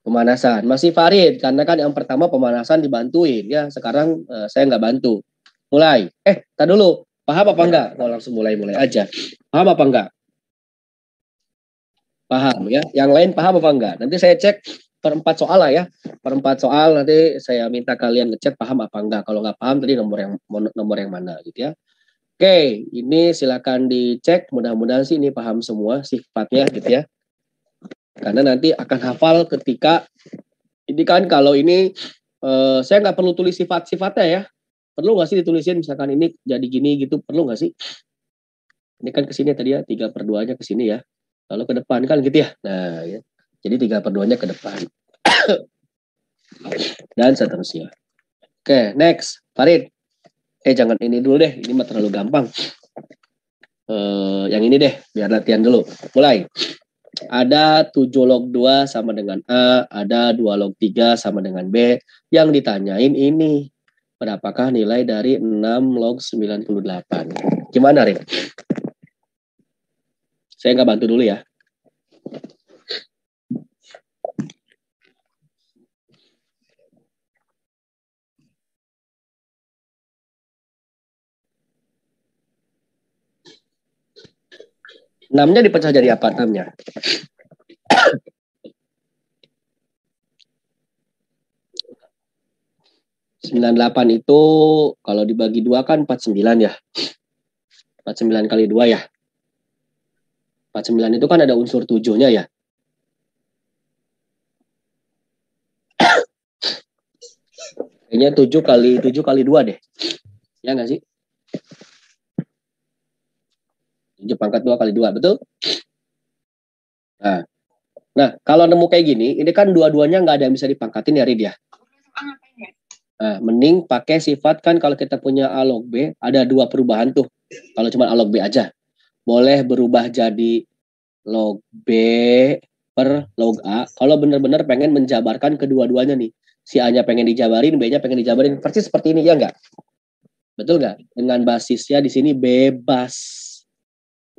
Pemanasan. Masih Farid, karena kan yang pertama pemanasan dibantuin ya. Sekarang saya nggak bantu. Mulai. Tar dulu. Paham apa enggak? Mau langsung mulai aja. Paham apa enggak? Paham ya. Yang lain paham apa enggak? Nanti saya cek per 4 soal lah ya. Per 4 soal nanti saya minta kalian ngecek paham apa enggak. Kalau nggak paham tadi nomor yang mana gitu ya. Oke, ini silakan dicek. Mudah-mudahan sih ini paham semua sifatnya gitu ya. Karena nanti akan hafal ketika ini kan kalau ini saya nggak perlu tulis sifat-sifatnya ya. Perlu nggak sih ditulisin misalkan ini jadi gini gitu, perlu nggak sih? Ini kan kesini tadi ya, 3/2-nya kesini ya. Lalu ke depan kan gitu ya. Nah ya. Jadi 3/2-nya ke depan. Dan seterusnya. Oke, next. Farid. Jangan ini dulu deh, ini mah terlalu gampang. Yang ini deh, biar latihan dulu. Mulai. Ada 7 log 2 sama dengan A, ada 2 log 3 sama dengan B. Yang ditanyain ini, berapakah nilai dari 6 log 98? Gimana, Rik? Saya nggak bantu dulu ya. Enamnya dipecah jadi apa enamnya? (98) itu kalau dibagi 2 kan 49 ya. 49 kali 2 ya. 49 itu kan ada unsur 7-nya ya. Kayaknya 7 kali 2 deh. Ya nggak sih? 7 pangkat 2 kali 2, betul? Nah, kalau nemu kayak gini, ini kan dua-duanya nggak ada yang bisa dipangkatin ya, Rid ya. Nah, mending pakai sifat kan kalau kita punya A log B, ada 2 perubahan tuh. Kalau cuma A log B aja. Boleh berubah jadi log B per log A. Kalau benar-benar pengen menjabarkan kedua-duanya nih. Si A-nya pengen dijabarin, B-nya pengen dijabarin. Persis seperti ini, ya nggak? Betul nggak? Dengan basisnya di sini bebas.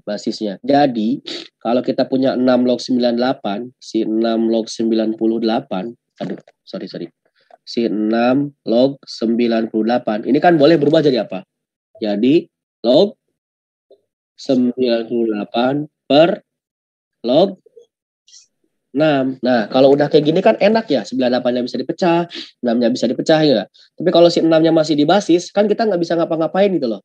Basisnya. Jadi, kalau kita punya 6 log 98, si 6 log 98, sorry. Si 6 log 98, ini kan boleh berubah jadi apa? Jadi, log 98 per log 6. Nah, kalau udah kayak gini kan enak ya, 98-nya bisa dipecah, 6-nya bisa dipecah ya. Tapi kalau si 6-nya masih di basis, kan kita nggak bisa ngapa-ngapain gitu loh.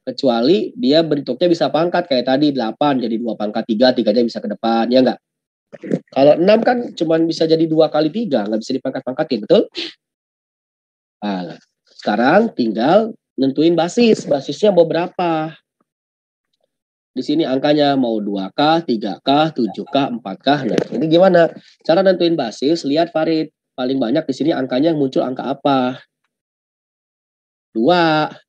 Kecuali dia bentuknya bisa pangkat kayak tadi 8 jadi 2 pangkat 3, 3-nya bisa ke depan, ya enggak? Kalau 6 kan cuma bisa jadi 2 kali 3, nggak bisa dipangkat-pangkatin, betul? Nah, sekarang tinggal nentuin basisnya mau berapa. Di sini angkanya mau 2K, 3K, 7K, 4K. Nah, ini gimana? Cara nentuin basis, lihat Farid. Paling banyak di sini angkanya yang muncul angka apa? 2.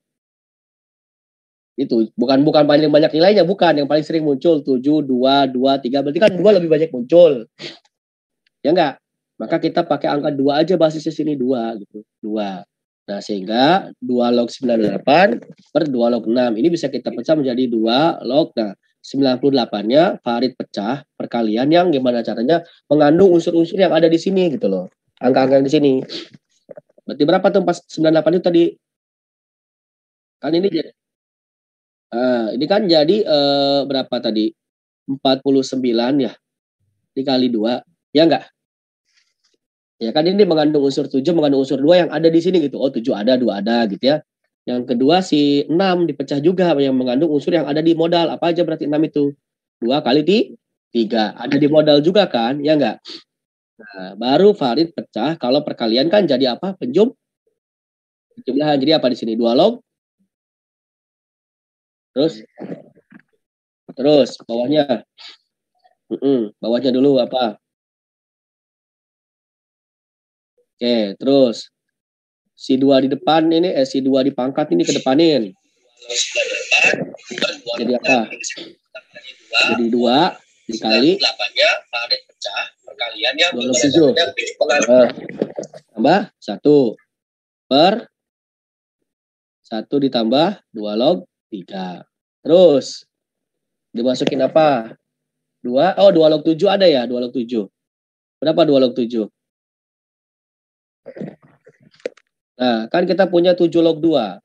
Itu bukan paling banyak nilainya, bukan yang paling sering muncul 7, 2, 2, 3, berarti kan 2 lebih banyak muncul. Ya enggak? Maka kita pakai angka 2 aja basisnya sini 2 gitu. 2. Nah, sehingga 2 log 98 per 2 log 6. Ini bisa kita pecah menjadi 2 log. Nah, 98-nya Farid pecah perkalian yang gimana caranya mengandung unsur-unsur yang ada di sini gitu loh. Angka-angka yang di sini. Berarti berapa tuh 98 itu tadi? Kan ini jadi ini kan jadi berapa tadi? 49 ya. Dikali 2. Ya enggak? Ya kan ini mengandung unsur 7, mengandung unsur 2 yang ada di sini gitu. Oh, 7 ada, 2 ada gitu ya. Yang kedua si 6 dipecah juga yang mengandung unsur yang ada di modal. Apa aja berarti 6 itu? 2 kali 3. Ada di modal juga kan? Ya enggak? Nah, baru Farid pecah. Kalau perkalian kan jadi apa? Penjumlahan. Jadi apa di sini? 2 log. Terus bawahnya. Bawahnya dulu apa? Oke, terus si 2 di depan ini, si 2 di pangkat ini kedepanin. Jadi apa? Jadi 2 dikali 8-nya Farid pecah perkaliannya 27. Tambah 1 per 1 ditambah 2 log 3. Terus dimasukin apa? 2 log 7 ada ya? 2 log 7. Berapa 2 log 7? Nah, kan kita punya 7 log 2.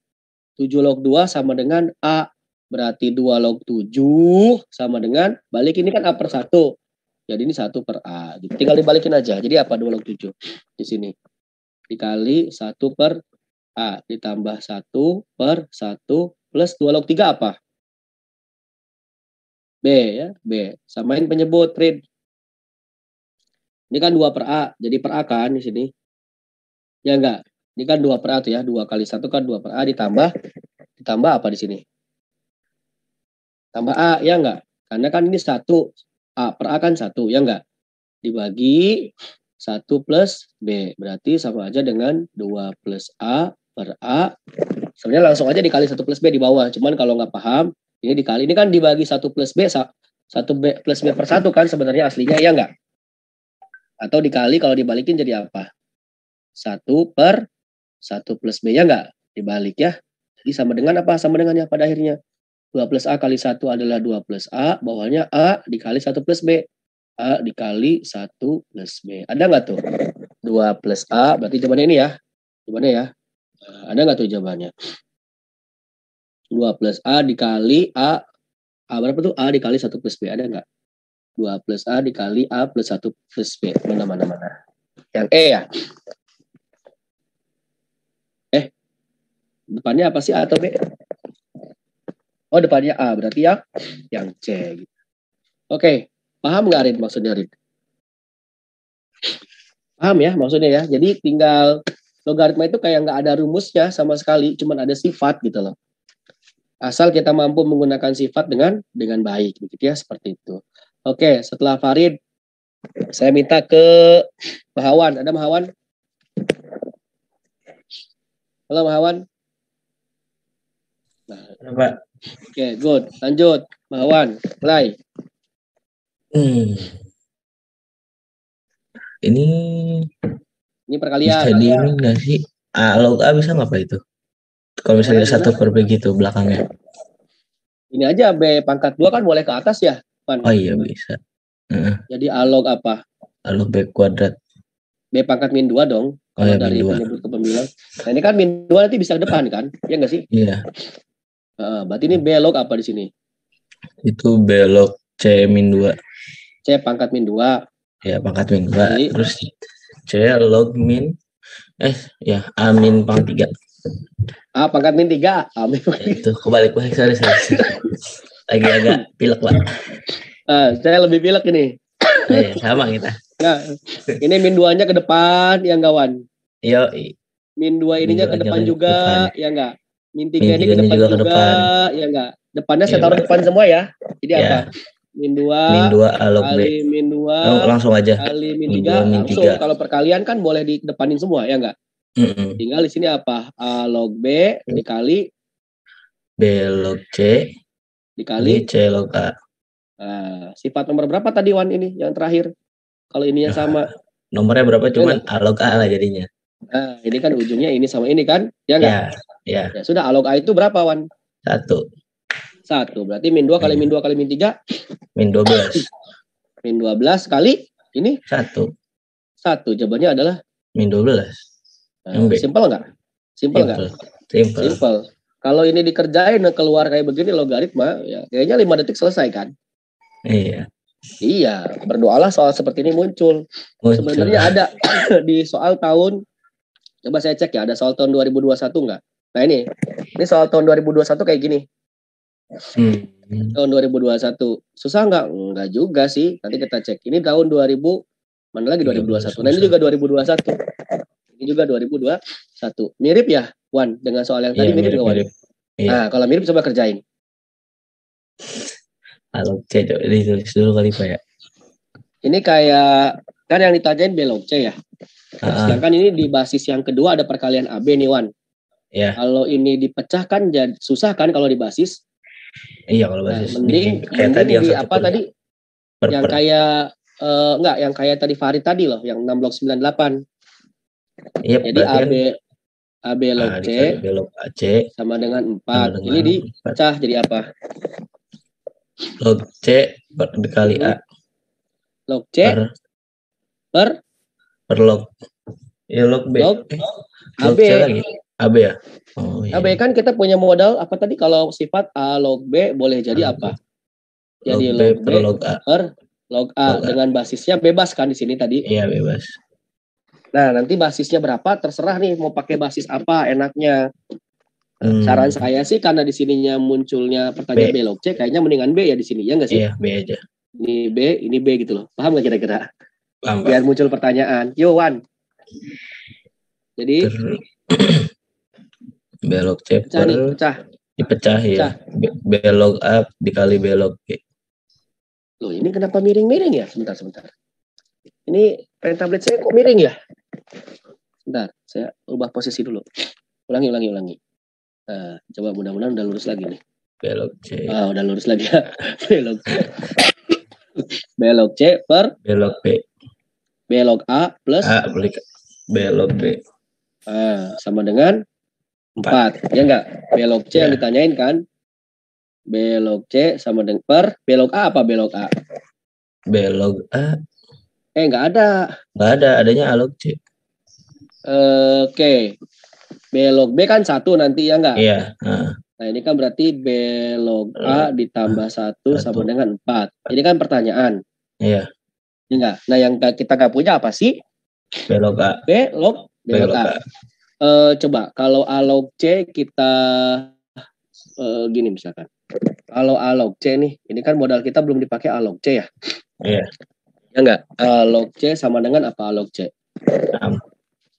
7 log 2 sama dengan A. Berarti 2 log 7 sama dengan, balik ini kan A per 1. Jadi ini 1 per A. Tinggal dibalikin aja. Jadi apa 2 log 7? Di sini. Dikali 1 per A. Ditambah 1 per 1 plus 2 log 3 apa? B ya. B. Samain penyebut, Prid. Ini kan 2 per A. Jadi per A kan di sini. Ya enggak? Ini kan 2 per A tuh ya. 2 kali 1 kan 2 per A ditambah apa di sini? Tambah A, ya enggak? Karena kan ini 1. A per A kan 1, ya enggak? Dibagi 1 plus B. Berarti sama aja dengan 2 plus A per A. Sebenarnya langsung aja dikali 1 plus B di bawah. Cuman kalau nggak paham, ini dikali. Ini kan dibagi 1 plus B, 1 B plus B per 1 kan sebenarnya aslinya, ya enggak? Atau dikali kalau dibalikin jadi apa? 1 per 1 plus B, ya enggak? Dibalik ya. Jadi sama dengan apa? Sama dengan ya pada akhirnya. 2 plus A kali 1 adalah 2 plus A. Bawahnya A dikali 1 plus B. A dikali 1 plus B. Ada nggak tuh? 2 plus A. Berarti jawabannya ini ya. Jawabannya ya. Ada nggak tuh jawabannya? 2 plus A dikali A. A berapa tuh? A dikali 1 plus B. Ada nggak? 2 plus A dikali A plus 1 plus B. Mana. Yang E ya? Depannya apa sih A atau B? Oh, depannya A. Berarti yang C. Gitu. Oke. Paham nggak, Rid? Maksudnya, Rid? Paham ya maksudnya ya? Jadi tinggal logaritma itu kayak nggak ada rumusnya sama sekali. Cuman ada sifat gitu loh. Asal kita mampu menggunakan sifat dengan baik. Begitu ya, seperti itu. Oke. Setelah Farid, saya minta ke Mahawan. Ada Mahawan? Halo, Mahawan. Nah, Pak. Oke, good. Lanjut. Mahawan, mulai. Ini perkalian. Bisa di ini nggak sih? A log A bisa nggak Pak itu? Kalau misalnya 1 per B gitu belakangnya. Ini aja B pangkat 2 kan boleh ke atas ya, Pan? Oh iya bisa. Jadi A log apa? A log B kuadrat. B pangkat min 2 dong. Oh ya, dari min 2. penyebut ke pembilang. Nah ini kan min 2 nanti bisa ke depan kan? Ya nggak sih? Iya. Berarti ini B log apa di sini? Itu B log C min 2. C pangkat min 2. Ya pangkat min 2. Jadi, terus C log min A min pangkat 3. A pangkat min 3. Itu kebalik sorry. Lagi agak pilek Pak. Saya lebih pilek ini. Ya, sama kita. Nah, ini min 2-nya ke depan, ya kawan. Iya. Min 2 ininya ke depan juga, ya enggak? Min 3 ini ke depan juga, ya enggak? Depannya saya taruh depan semua ya. Jadi apa? Min 2 A log B. kali min 2 langsung aja. Kali min 3 langsung. Kalau perkalian kan boleh di depanin semua, ya enggak? Tinggal di sini apa? A log B dikali B log C dikali C log A. Sifat nomor berapa tadi Wan ini yang terakhir? Kalau ininya sama. Nomornya berapa cuman A log A lah jadinya. Nah, ini kan ujungnya ini sama ini kan? Ya enggak? Ya. Ya sudah, A log A itu berapa, Wan? 1. Berarti min 2 kali min 2 kali min 3? Min 12. Min 12 kali ini? 1. Jawabannya adalah? Min 12. Simple nggak? Simple. Kalau ini dikerjain keluar kayak begini logaritma, ya kayaknya 5 detik selesai kan? Iya, berdoalah soal seperti ini muncul. Sebenarnya ada di soal tahun, coba saya cek ya, ada soal tahun 2021 nggak? Nah ini soal tahun 2021 kayak gini. Tahun 2021. Susah nggak? Nggak juga sih. Nanti kita cek. Ini tahun 2000, mana lagi 2021. Nah ini juga 2021. Ini juga 2021. Mirip ya, Wan? Dengan soal yang tadi mirip nggak, Wan? Nah, kalau mirip coba kerjain. Log C, ditulis dulu kali Pak ya. Ini kayak, kan yang ditanyain B log C ya. Sedangkan ini di basis yang kedua ada perkalian AB nih, Wan. Ya. Kalau ini dipecahkan, jadi susah kan kalau di basis. Iya, kalau basis. Mending kayak tadi yang apa tadi? Yang kayak, yang kayak tadi Farid tadi loh, yang 6 log 98. Iya, jadi AB, AB log A C dikali B log AC sama dengan sama 4. dengan Ini 4. dipecah jadi apa? Log C dikali A Log C per log. Ya log B. log Log AB. C lagi. AB ya? Oh iya. AB kan kita punya modal apa tadi kalau sifat A log B boleh jadi apa? Jadi log B log B per log A. per log A Log A. dengan basisnya bebas kan di sini tadi. Iya bebas. Nah, nanti basisnya berapa terserah nih mau pakai basis apa enaknya. Saran saya sih karena di sininya munculnya pertanyaan B log C kayaknya mendingan B ya di sini ya enggak sih? Iya, B aja. Ini B gitu loh. Paham nggak kira-kira? Paham. Biar muncul pertanyaan. Yo, Wan. Jadi B log C per dipecah ya. B log A dikali B log B. Loh, ini kenapa miring-miring ya? Sebentar. Ini pen tablet saya kok miring ya? Bentar, saya ubah posisi dulu. Ulangi. Coba mudah-mudahan udah lurus lagi nih. B log C. Udah lurus lagi ya. B log C. B log C per B log B. B log A plus A B log B. Sama dengan 4. Ya enggak? B log C yang ditanyain kan? B log C sama dengan per B log A apa B log A? B log A. Enggak ada. Enggak ada, adanya A log C. Oke. B log B kan 1 nanti ya enggak? Iya. Nah ini kan berarti B log A ditambah 1 sama dengan 4. Ini kan pertanyaan. Iya. Enggak. Nah yang kita nggak punya apa sih? B log A. B log A. Coba kalau A log C kita gini misalkan. Kalau A log C nih, ini kan modal kita belum dipakai A log C ya? Iya. Ya enggak? A log C sama dengan apa A log C? 6.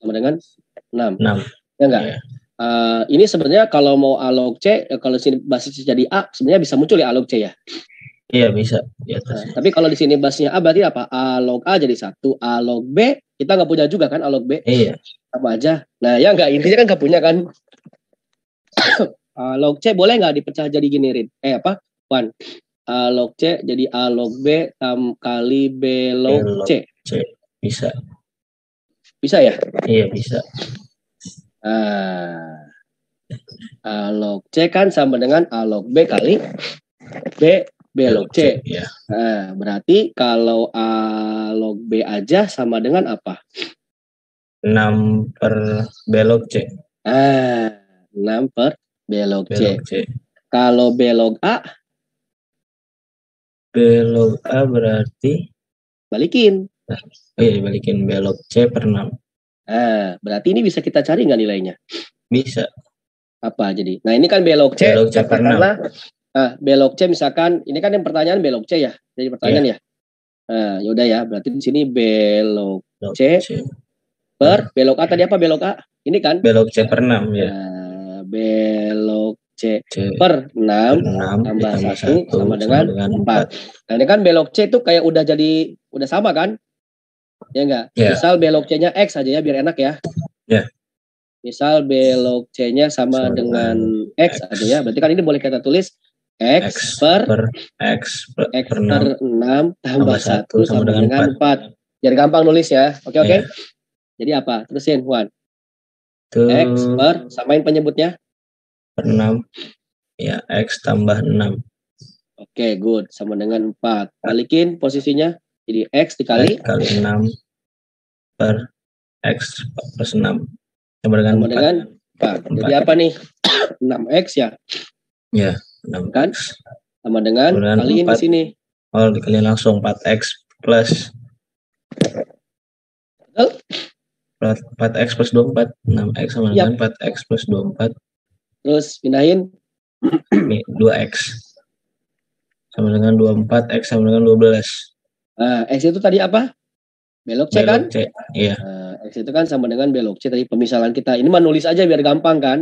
Sama dengan 6. 6. Ya enggak? Iya. Ini sebenarnya kalau mau A log C, kalau sini basisnya jadi A, sebenarnya bisa muncul ya A log C ya? Iya bisa di atas. Tapi kalau di sini basisnya A berarti apa? A log A jadi 1, A log B kita nggak punya juga kan A log B? Iya. Apa aja? Nah ya enggak, intinya kan nggak punya kan? A log C boleh nggak dipecah jadi gini Rin? Wan? A log C jadi A log B kali B log C. Bisa. Bisa ya? Iya bisa. A log C kan sama dengan A log B kali B log C. Ya. Nah, berarti kalau A log B aja sama dengan apa? 6 per B log C. 6 per B log C. Kalau B log A? B log A berarti balikin. Balikin B log C per 6. Berarti ini bisa kita cari nggak nilainya? Bisa. Apa jadi? Nah ini kan B log C. B log C per 6. B log C misalkan, ini kan yang pertanyaan B log C ya? Jadi pertanyaan ya? Yaudah ya, berarti di sini B log C per B log A tadi apa B log A? Ini kan? B log C per 6 ya. B log C per 6 tambah 1 sama dengan 4. Nah ini kan B log C itu kayak udah sama kan? Ya enggak? Yeah. Misal B log C-nya X aja ya biar enak ya. Yeah. Misal B log C-nya sama dengan X aja ya. Berarti kan ini boleh kita tulis X per 6 tambah 1 sama dengan 4. Jadi gampang nulis ya. Oke. Yeah. Jadi apa? Terusin Wan. Tuh, X per, samain penyebutnya. Per 6. Ya, X tambah 6. Oke, good. Sama dengan 4. Balikin posisinya. Jadi X dikali 6 per X plus 6. Sama dengan 4. Jadi apa nih? 6X ya? Ya, 6 kan? Sama dengan kaliin di sini. Oh, dikaliin langsung 4X plus 4X plus 24. 6X sama dengan 4X plus 24. Terus pindahin. Nih, 2X. Sama dengan 24, X sama dengan 12. X itu tadi apa? Belok C kan? C, iya. X itu kan sama dengan belok C tadi pemisalan kita. Ini mah nulis aja biar gampang kan?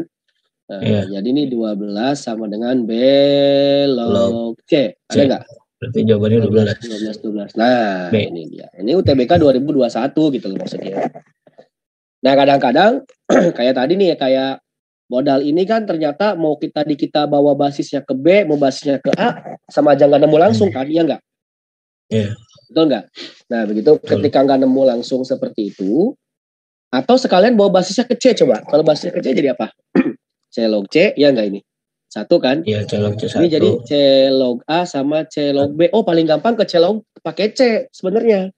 Iya. Jadi ini 12 sama dengan belok C. Ada nggak? Berarti jawabannya 12. Nah, ini dia. Ini UTBK 2021 gitu loh maksudnya. Nah, kadang-kadang kayak tadi nih ya, kayak modal ini kan ternyata mau kita bawa basisnya ke B, mau basisnya ke A, sama aja nggak nemu langsung kan, iya nggak? Iya. Betul nggak? Nah begitu ketika nggak nemu langsung seperti itu, Atau sekalian bawa basisnya ke C coba. Kalau basisnya ke C jadi apa? C log C, ya enggak ini? Satu kan? Iya, C log C1. Ini jadi C log A sama C log B. Oh, paling gampang ke C log pakai C sebenarnya.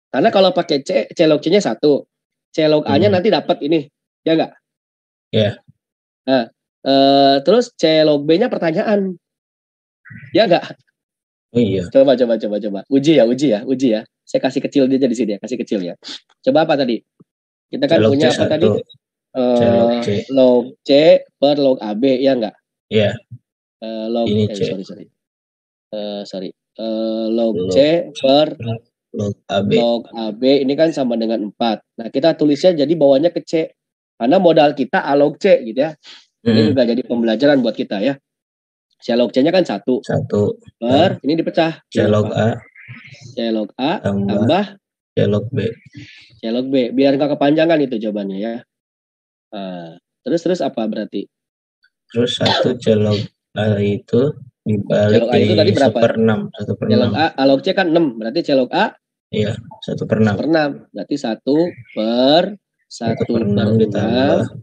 Karena kalau pakai C log C-nya 1. C log A-nya nanti dapat ini. Ya enggak? Iya. Nah, terus C log B-nya pertanyaan. Ya enggak? Oh iya. Coba. Uji ya. Saya kasih kecil dia di sini ya, kasih kecil ya. Coba apa tadi? Kita kan C log punya C1. apa tadi? C log C. Log C per log AB, ya enggak? Iya. Log Ini C. sorry. Log C per log AB. Log AB ini kan sama dengan 4. Nah, kita tulisnya jadi bawahnya ke C. Karena modal kita A log C gitu ya. Ini juga jadi pembelajaran buat kita ya. C log C-nya kan 1. Per, ini dipecah. C log A. C log A tambah C log B. C log B. Biar nggak kepanjangan itu jawabannya ya. Terus apa berarti? Terus 1 C log A itu dibalik C log A itu tadi berapa? 1/6. C log A log C kan 6. Berarti C log A? Iya, 1/6. Berarti 1/6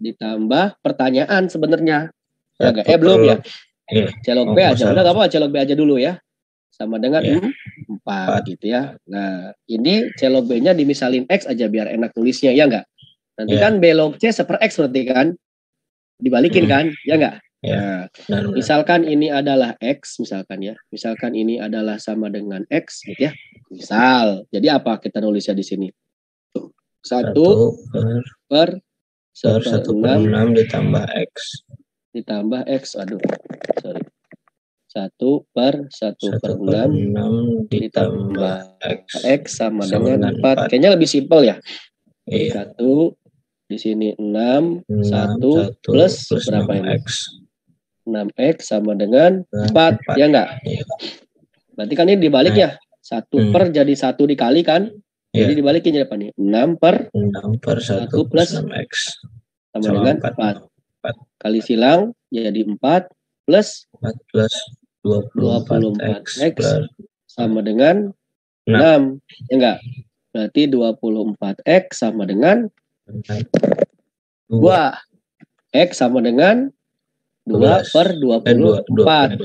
ditambah pertanyaan sebenarnya. Ya, belum ya? Iya. C log B aja. Udah, apa C log B aja dulu ya. Sama dengan 4 gitu ya. Nah, ini C log B-nya dimisalin X aja biar enak tulisnya, ya enggak? Nanti kan B log C 1/X berarti kan? Dibalikin kan? Ya enggak? Ya. Nah, misalkan ini adalah X, misalkan ya. Misalkan ini adalah sama dengan X gitu ya. Misal. Jadi apa kita nulisnya di sini? 1 per 1/6 ditambah X. Ditambah X. Aduh, sorry. 1 per 1/6 ditambah X sama dengan 4. Kayaknya lebih simpel ya. Iya. 1 di sini 6, 1 plus berapa ini? X. 6X sama dengan 4. Ya enggak? Iya. Berarti kan ini dibalik ya. 1 per jadi 1 dikali kan? Jadi dibalikin jadi apa nih? 6 per 1 plus 6X sama dengan 4. Kali silang jadi 4 plus 24X sama dengan 6. Ya enggak? Berarti 24X sama dengan 2. X sama dengan 2 per 24.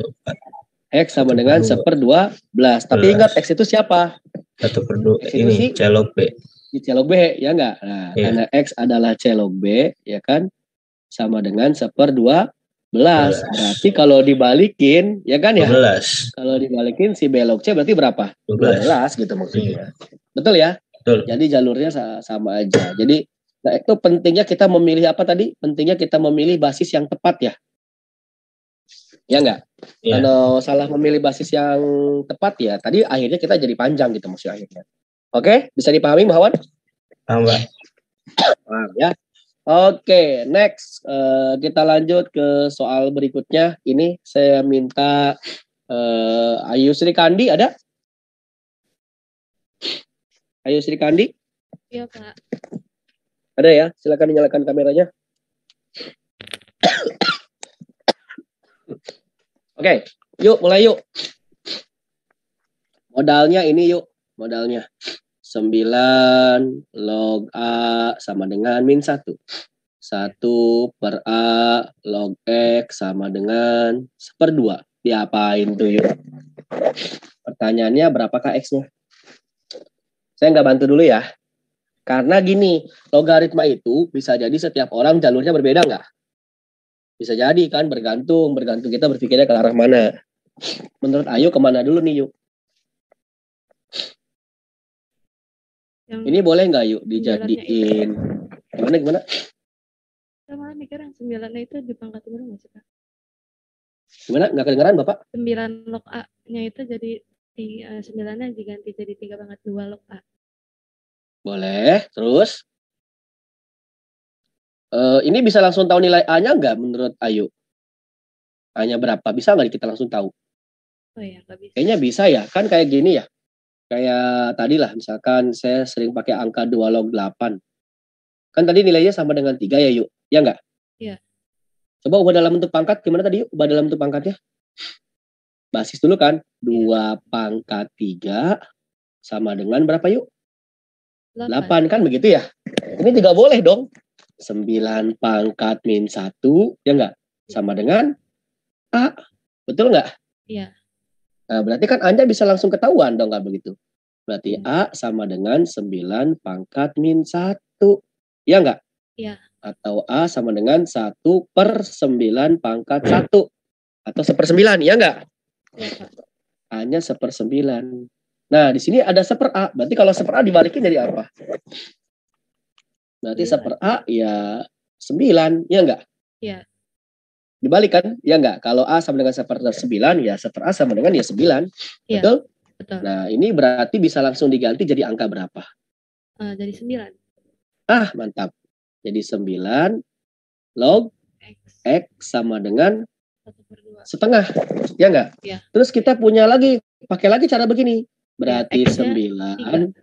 X sama dengan 1/12. Tapi ingat X itu siapa? 1/2. Ini C log B. C log B, ya enggak? Nah, karena X adalah C log B, ya kan? Sama dengan 1/12. Berarti kalau dibalikin, ya kan ya? 12. Kalau dibalikin si B log C berarti berapa? 12 gitu maksudnya. Betul ya? Betul. Jadi jalurnya sama aja. Jadi, nah itu pentingnya kita memilih apa tadi? Pentingnya kita memilih basis yang tepat ya. Ya enggak? Ya. Kalau salah memilih basis yang tepat ya, tadi akhirnya kita jadi panjang gitu maksudnya akhirnya. Oke, bisa dipahami Mbak Wan? Paham, Mbak. Paham ya. Oke, next kita lanjut ke soal berikutnya. Ini saya minta Ayu Sri Kandi ada? Ayu Sri Kandi? Iya, Pak. Ada ya? Silakan dinyalakan kameranya. Oke, yuk mulai yuk. Modalnya ini yuk, modalnya 9 log A sama dengan min 1. 1 per A log X sama dengan 1/2. Diapain tuh yuk? Pertanyaannya berapakah X-nya? Saya nggak bantu dulu ya. Karena gini, logaritma itu bisa jadi setiap orang jalurnya berbeda nggak? Bisa jadi kan, bergantung kita berpikirnya ke arah mana. Menurut Ayu kemana dulu nih yuk? Ini boleh nggak yuk dijadiin? Gimana? Saya malah mikir yang 9 itu dipangkat berapa nggak sih, Pak? Gimana? Nggak kedengeran Bapak? 9 log A-nya itu jadi 9-nya diganti jadi 3/2 log A. Boleh. Terus? Ini bisa langsung tahu nilai A-nya nggak menurut Ayu? A-nya berapa? Bisa nggak kita langsung tahu? Oh iya, nggak bisa. Kayaknya bisa ya. Kan kayak gini ya. Kayak tadi lah, misalkan saya sering pakai angka 2 log 8. Kan tadi nilainya sama dengan 3 ya yuk? Ya nggak? Iya. Coba ubah dalam bentuk pangkat. Gimana tadi yuk? Ubah dalam bentuk pangkatnya. Basis dulu kan. 2 pangkat 3 sama dengan berapa yuk? 8 kan begitu ya. Ini juga boleh dong. 9 pangkat min 1, ya enggak? Sama dengan A. Betul enggak? Iya. Nah, berarti kan Anda bisa langsung ketahuan dong kalau begitu. Berarti A sama dengan 9 pangkat min 1. Ya enggak? Iya. Atau A sama dengan 1/9 pangkat 1. Atau 1/9, ya enggak? Iya, Pak. A-nya 1/9. Nah, di sini ada 1/A. Berarti kalau 1/A dibalikin jadi apa? Berarti 1/A ya 9, ya enggak? Iya. Dibalik kan? Ya enggak? Kalau A sama dengan 1/9, ya 1/A sama dengan ya 9. Iya. Betul? Betul. Nah, ini berarti bisa langsung diganti jadi angka berapa? Jadi 9. Ah, mantap. Jadi 9 log X sama dengan 1/2. setengah. Ya enggak? Iya. Terus kita punya lagi, pakai lagi cara begini. Berarti Ya, X-nya 9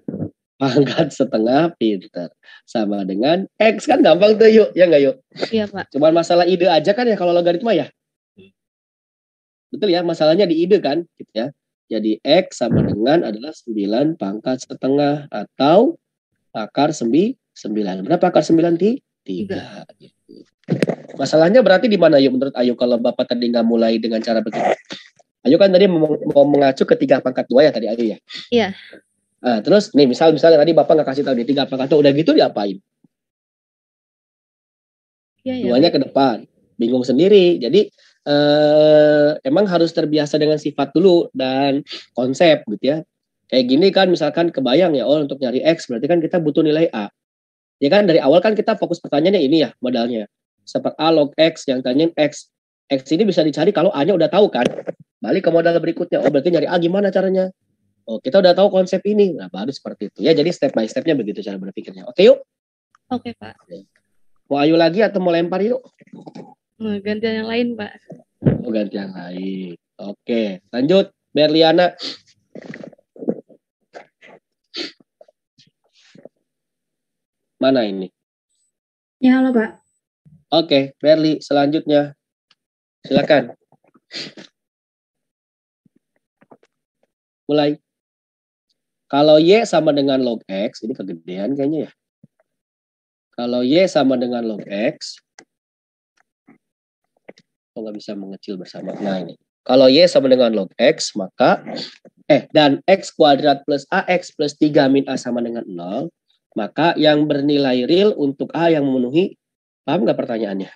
pangkat setengah, pinter. Sama dengan X, kan gampang tuh yuk. Ya enggak yuk? Iya, Pak. Cuman masalah ide aja kan ya kalau logaritma ya. Betul ya, masalahnya di ide kan. Gitu ya. Jadi X sama dengan adalah 9 pangkat setengah atau akar 9. Berapa akar 9? 3. Gitu. Masalahnya berarti di mana yuk menurut Ayu kalau Bapak tadi nggak mulai dengan cara begini? Ayu kan tadi mau mengacu ke 3 pangkat 2 ya tadi Ayu ya? Iya. Nah, terus nih misalnya tadi Bapak nggak kasih tahu di 3 pangkat 2 udah gitu diapain? Iya, Duanya ke depan. Bingung sendiri. Jadi emang harus terbiasa dengan sifat dulu dan konsep gitu ya. Kayak gini kan misalkan kebayang ya, oh untuk nyari X berarti kan kita butuh nilai A. Ya kan dari awal kan kita fokus pertanyaannya ini ya modalnya. Seperti A log X yang tanyain X. X ini bisa dicari kalau A-nya udah tahu kan. Balik ke modal berikutnya. Oh berarti nyari A gimana caranya? Oh kita udah tahu konsep ini. Nah baru seperti itu. Ya jadi step by stepnya begitu cara berpikirnya. Oke yuk. Oke, Pak. Mau Ayu lagi atau mau lempar yuk? Gantian yang lain, Pak. Oh ganti yang lain. Oke lanjut. Berliana. Mana ini? Ya, halo Pak. Oke, Berli, selanjutnya. Silakan. Mulai. Kalau Y sama dengan log X, ini kegedean kayaknya ya. Kalau Y sama dengan log X, kok nggak bisa mengecil bersama? Nah ini. Kalau Y sama dengan log X, maka dan X kuadrat plus AX plus 3 min A sama dengan 0, maka yang bernilai real untuk A yang memenuhi, paham nggak pertanyaannya?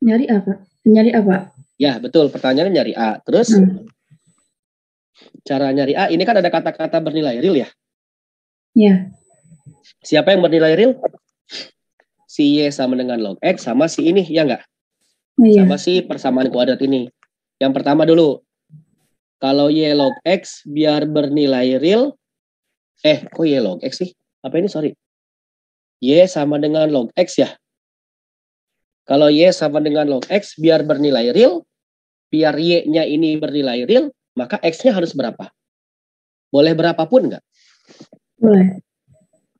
Nyari apa? Nyari apa? Ya, betul. Pertanyaannya nyari A. Terus, cara nyari A, ini kan ada kata-kata bernilai real ya? Ya. Siapa yang bernilai real? Si Y sama dengan log X sama si ini, ya nggak? Oh, iya. Sama si persamaan kuadrat ini. Yang pertama dulu. Kalau Y log X biar bernilai real, kok Y log X sih? Apa ini? Sorry. Y sama dengan log X ya? Kalau Y sama dengan log X biar bernilai real, biar Y-nya ini bernilai real, maka X-nya harus berapa? Boleh berapapun nggak? Boleh.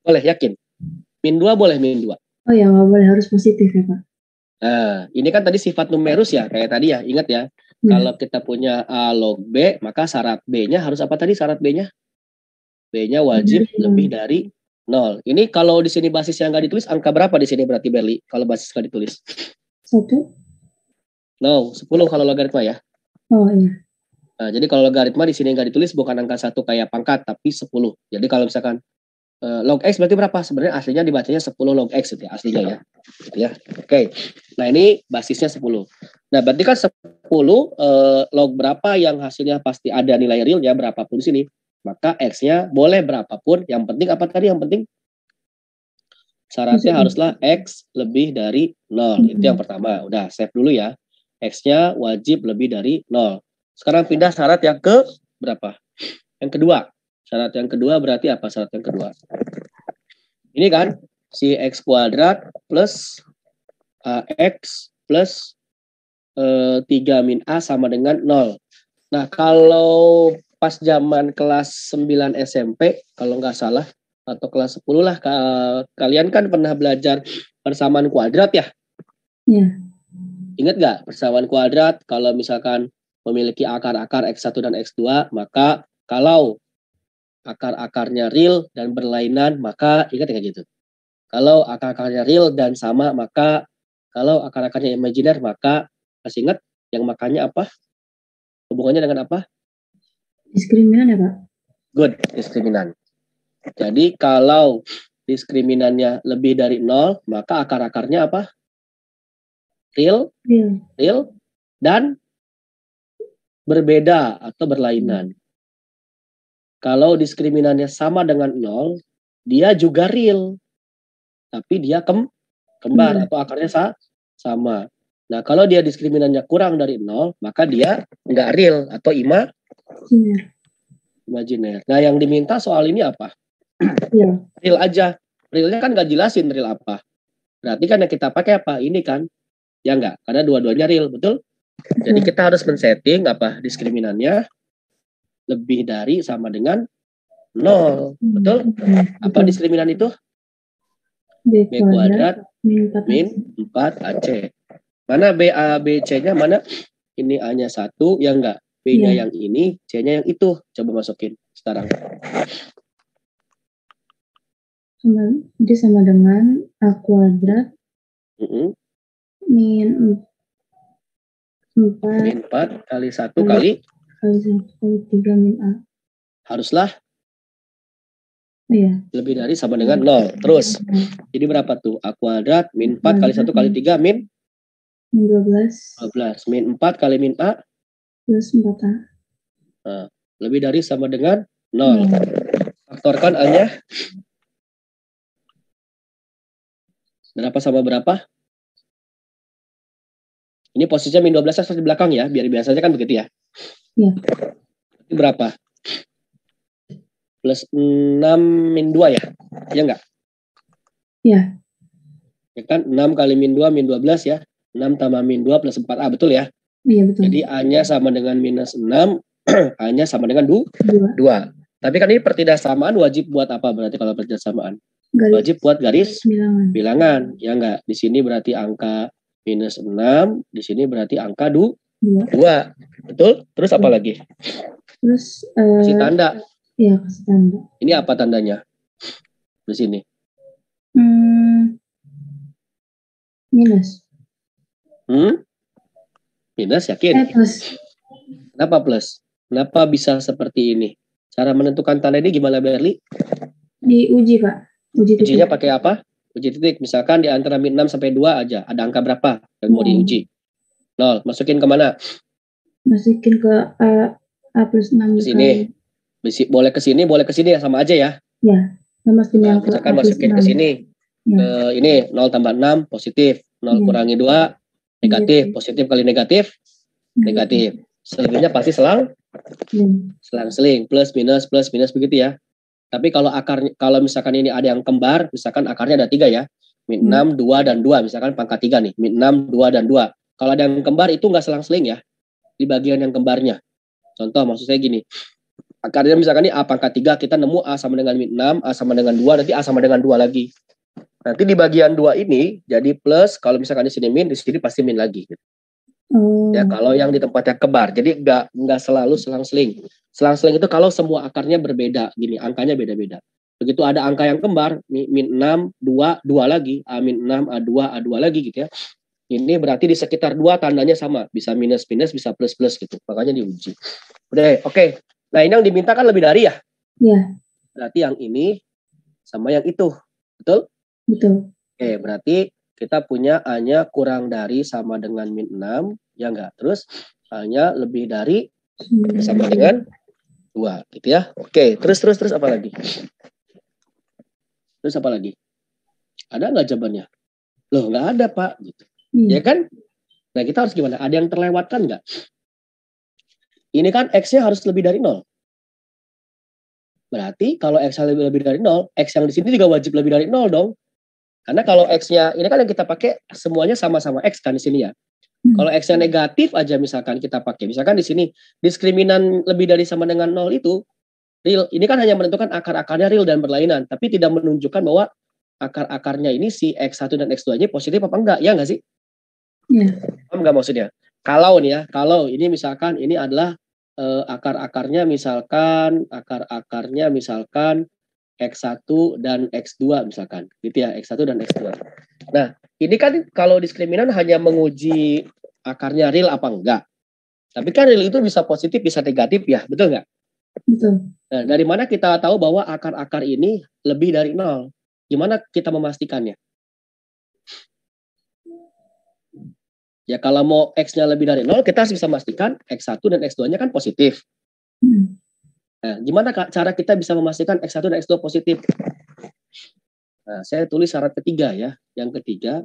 Boleh, yakin? Min 2 boleh min 2. Oh ya, nggak boleh, harus positif ya Pak. Nah, ini kan tadi sifat numerus ya, kayak tadi ya, ingat ya. Kalau kita punya A log B, maka syarat B-nya harus apa tadi syarat B-nya? B-nya wajib lebih dari 0. Ini kalau di sini basis yang nggak ditulis, angka berapa di sini berarti Berli? Kalau basis nggak ditulis? 1. No, 10 kalau logaritma ya. Oh iya. Nah, jadi kalau logaritma di sini nggak ditulis bukan angka 1 kayak pangkat, tapi 10. Jadi kalau misalkan log X berarti berapa? Sebenarnya aslinya dibacanya 10 log X itu ya, aslinya ya. Gitu ya. Oke. Nah, ini basisnya 10. Nah, berarti kan 10 log berapa yang hasilnya pasti ada nilai realnya berapapun di sini. Maka X-nya boleh berapapun. Yang penting apa tadi? Yang penting syaratnya haruslah X lebih dari 0. Itu yang pertama. Udah, save dulu ya. X-nya wajib lebih dari 0. Sekarang pindah syarat yang ke berapa? Yang kedua. Syarat yang kedua berarti apa syarat yang kedua? Ini kan si X kuadrat plus AX plus 3 min A sama dengan 0. Nah, kalau pas zaman kelas 9 SMP, kalau nggak salah, atau kelas 10 lah, kalian kan pernah belajar persamaan kuadrat ya? Iya. Ingat nggak persamaan kuadrat, kalau misalkan memiliki akar-akar X1 dan X2, maka kalau akar-akarnya real dan berlainan, maka ingat gitu. Kalau akar-akarnya real dan sama, maka kalau akar-akarnya imajiner, maka masih ingat yang makanya apa? Hubungannya dengan apa? Diskriminan ya Pak? Good, diskriminan. Jadi kalau diskriminannya lebih dari 0, maka akar-akarnya apa? Real, Real. dan berbeda atau berlainan. Kalau diskriminannya sama dengan 0, dia juga real. Tapi dia kembar atau akarnya sama. Nah, kalau dia diskriminannya kurang dari 0, maka dia nggak real atau imajiner. Nah, yang diminta soal ini apa? Real. Real aja. Realnya kan nggak jelasin real apa. Berarti kan yang kita pakai apa? Ini kan. Ya nggak? Karena dua-duanya real, betul? Jadi kita harus men-setting apa? Diskriminannya lebih dari sama dengan 0. Betul? Apa diskriminan itu? B kuadrat min 4AC. Mana B, A, B, C-nya? Mana? Ini A-nya 1, ya enggak? B-nya yang ini, C-nya yang itu. Coba masukin sekarang. Dia sama dengan A kuadrat min 4 min 4 kali 1 kali 3 min A. Haruslah Iya. lebih dari sama dengan 0. Terus, jadi berapa tuh? A kuadrat min 4 kali 1 kali 3 min 12. 12. Min 4 kali min A Plus 4A. Nah, lebih dari sama dengan 0. Faktorkan A-nya. Berapa sama berapa? Ini posisinya min 12 harus di belakang ya, biar biasanya kan begitu ya. Iya. Ini berapa? Plus 6 min 2 ya? Iya enggak? Iya. Ya kan? 6 kali min 2 min 12 ya. 6 tambah min 2 plus 4A, betul ya? Iya betul. Jadi A-nya sama dengan minus 6, A-nya sama dengan 2. Tapi kan ini pertidaksamaan wajib buat apa berarti kalau pertidaksamaan? Wajib buat garis bilangan. Ya enggak? Di sini berarti angka minus 6, di sini berarti angka 2. Betul? Terus apa lagi? Terus kasih tanda. Iya, kasih tanda. Ini apa tandanya? Di sini. Minus. Minus, yakin? Plus. Kenapa plus? Kenapa bisa seperti ini? Cara menentukan tanda ini gimana, Berli? Diuji, Pak. Ujinya pakai apa? Uji titik. Misalkan di antara min 6 sampai 2 aja. Ada angka berapa yang mau diuji? 0. Masukin ke mana? Masukin ke A plus 6 ke sini. Boleh ke sini, boleh ke sini ya, sama aja ya. Ya. Nah, misalkan masukin ke sini. Ya. Ini 0 tambah 6 positif. 0 kurangi 2 negatif. Positif kali negatif negatif. Selebihnya pasti selang-seling, plus minus begitu ya. Tapi kalau misalkan ini ada yang kembar, misalkan akarnya ada 3 ya. Min 6, 2 dan 2, misalkan pangkat 3 nih. Min 6, 2 dan 2. Kalau ada yang kembar itu enggak selang-seling ya. Di bagian yang kembarnya. Contoh maksud saya gini. Akarnya misalkan ini A pangkat 3, kita nemu A sama dengan min 6, A sama dengan 2, nanti A sama dengan 2 lagi. Nanti di bagian 2 ini jadi plus, kalau misalkan di sini min, di sini pasti min lagi. Ya, kalau yang di tempatnya kembar. Jadi enggak selalu selang-seling. Selang-seling itu kalau semua akarnya berbeda, gini, angkanya beda-beda. Begitu ada angka yang kembar, min 6, 2 lagi, A min 6, A 2 lagi gitu ya. Ini berarti di sekitar 2 tandanya sama, bisa minus, bisa plus gitu. Makanya diuji. Udah, oke. Nah, ini yang diminta kan lebih dari ya? Iya. Berarti yang ini sama yang itu. Betul? Betul. Oke, berarti kita punya A-nya kurang dari sama dengan min 6, ya enggak? Terus A-nya lebih dari sama dengan 2, gitu ya. Oke, terus apa lagi? Terus apa lagi? Ada nggak jawabannya? Loh, nggak ada, Pak. Gitu. Ya kan? Nah, kita harus gimana? Ada yang terlewatkan nggak? Ini kan X-nya harus lebih dari 0. Berarti kalau X-nya lebih dari 0, X yang di sini juga wajib lebih dari 0 dong. Karena kalau X-nya, ini kan yang kita pakai semuanya sama-sama X kan di sini ya. Kalau X-nya negatif aja misalkan kita pakai. Misalkan di sini, diskriminan lebih dari sama dengan 0 itu, real. Ini kan hanya menentukan akar-akarnya real dan berlainan. Tapi tidak menunjukkan bahwa akar-akarnya ini si X1 dan X2-nya positif apa enggak. Ya enggak sih? Iya. Paham enggak maksudnya? Kalau nih ya, kalau ini misalkan ini adalah akar-akarnya misalkan X1 dan X2 misalkan, gitu ya, X1 dan X2. Nah, ini kan kalau diskriminan hanya menguji akarnya real apa enggak. Tapi kan real itu bisa positif, bisa negatif ya, betul nggak? Betul. Nah, dari mana kita tahu bahwa akar-akar ini lebih dari 0? Gimana kita memastikannya? Ya kalau mau X-nya lebih dari 0, kita harus bisa memastikan X1 dan X2-nya kan positif. Nah, gimana cara kita bisa memastikan X1 dan X2 positif? Nah, saya tulis syarat ketiga ya. Yang ketiga,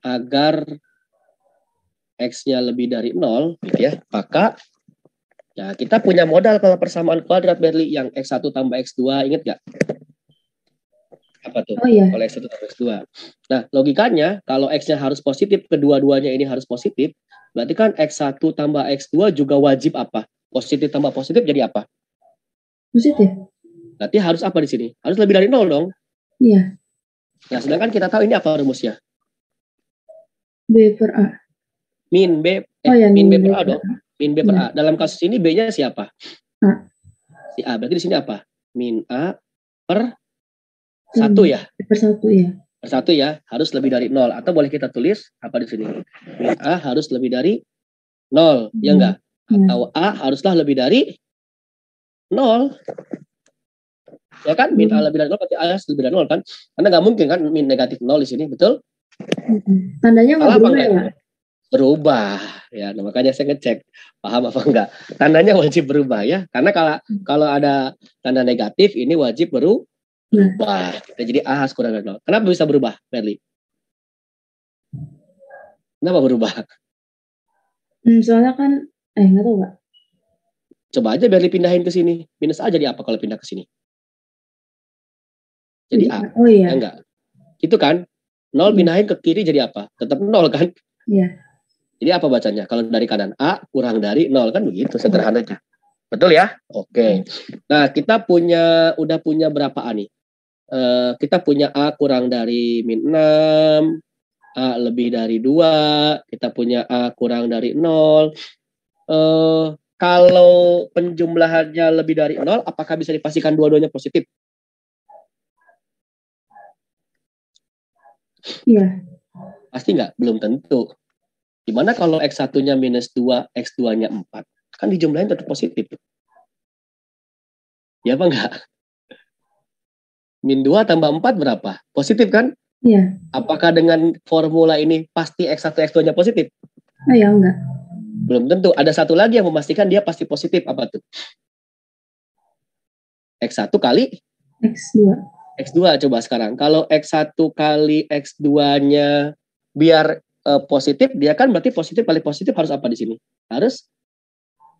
agar X-nya lebih dari 0, gitu ya, maka ya kita punya modal kalau persamaan kuadrat Berli yang X1 tambah X2, ingat nggak? Apa tuh? Oh iya. Kalau X1 tambah X2. Nah, logikanya kalau X-nya harus positif, kedua-duanya ini harus positif, berarti kan X1 tambah X2 juga wajib apa? Positif tambah positif jadi apa? Positif. Berarti harus apa di sini? Harus lebih dari 0 dong. Iya. Nah, sedangkan kita tahu ini apa rumusnya? B per A. Min B, Oh ya, min B min per B A per dong. Min B per A. Dalam kasus ini B-nya siapa? A. Si A. Berarti di sini apa? Min A per 1 ya? Per 1 ya. Per 1 ya, harus lebih dari 0. Atau boleh kita tulis apa di sini? Min A harus lebih dari 0, ya enggak? Atau A haruslah lebih dari 0. Ya kan? Min A lebih dari 0 berarti A harus lebih dari 0 kan? Karena nggak mungkin kan min negatif 0 di sini, betul? Tandanya nggak berubah ya? Berubah. Ya, nah, makanya saya ngecek paham apa enggak. Tandanya wajib berubah ya. Karena kalau ada tanda negatif ini wajib berubah. Jadi A harus kurang dari 0. Kenapa bisa berubah, Berli? Kenapa berubah? Soalnya kan nggak tahu, Pak. Coba aja Berli pindahin ke sini. Minus A jadi apa kalau pindah ke sini? Jadi A. Oh iya. Ya enggak? Itu kan? 0 pindahin ke kiri jadi apa? Tetap 0 kan? Iya. Jadi apa bacanya? Kalau dari kanan A kurang dari 0 kan begitu sederhananya. Betul ya? Oke. Nah, kita udah punya berapa A nih? Kita punya A kurang dari min 6, A lebih dari 2, kita punya A kurang dari 0. Kalau penjumlahannya lebih dari 0, apakah bisa dipastikan dua-duanya positif? Iya. Pasti nggak? Belum tentu. Gimana kalau X1-nya minus 2, X2-nya 4? Kan dijumlahin tetap positif. Ya apa enggak? Min 2 tambah 4 berapa? Positif kan? Iya. Apakah dengan formula ini pasti X1, X2-nya positif? Oh ya, enggak. Belum tentu. Ada satu lagi yang memastikan dia pasti positif. Apa tuh? X1 kali X2. X2 coba sekarang. Kalau X1 kali X2-nya biar positif, dia kan berarti positif kali positif harus apa di sini? Harus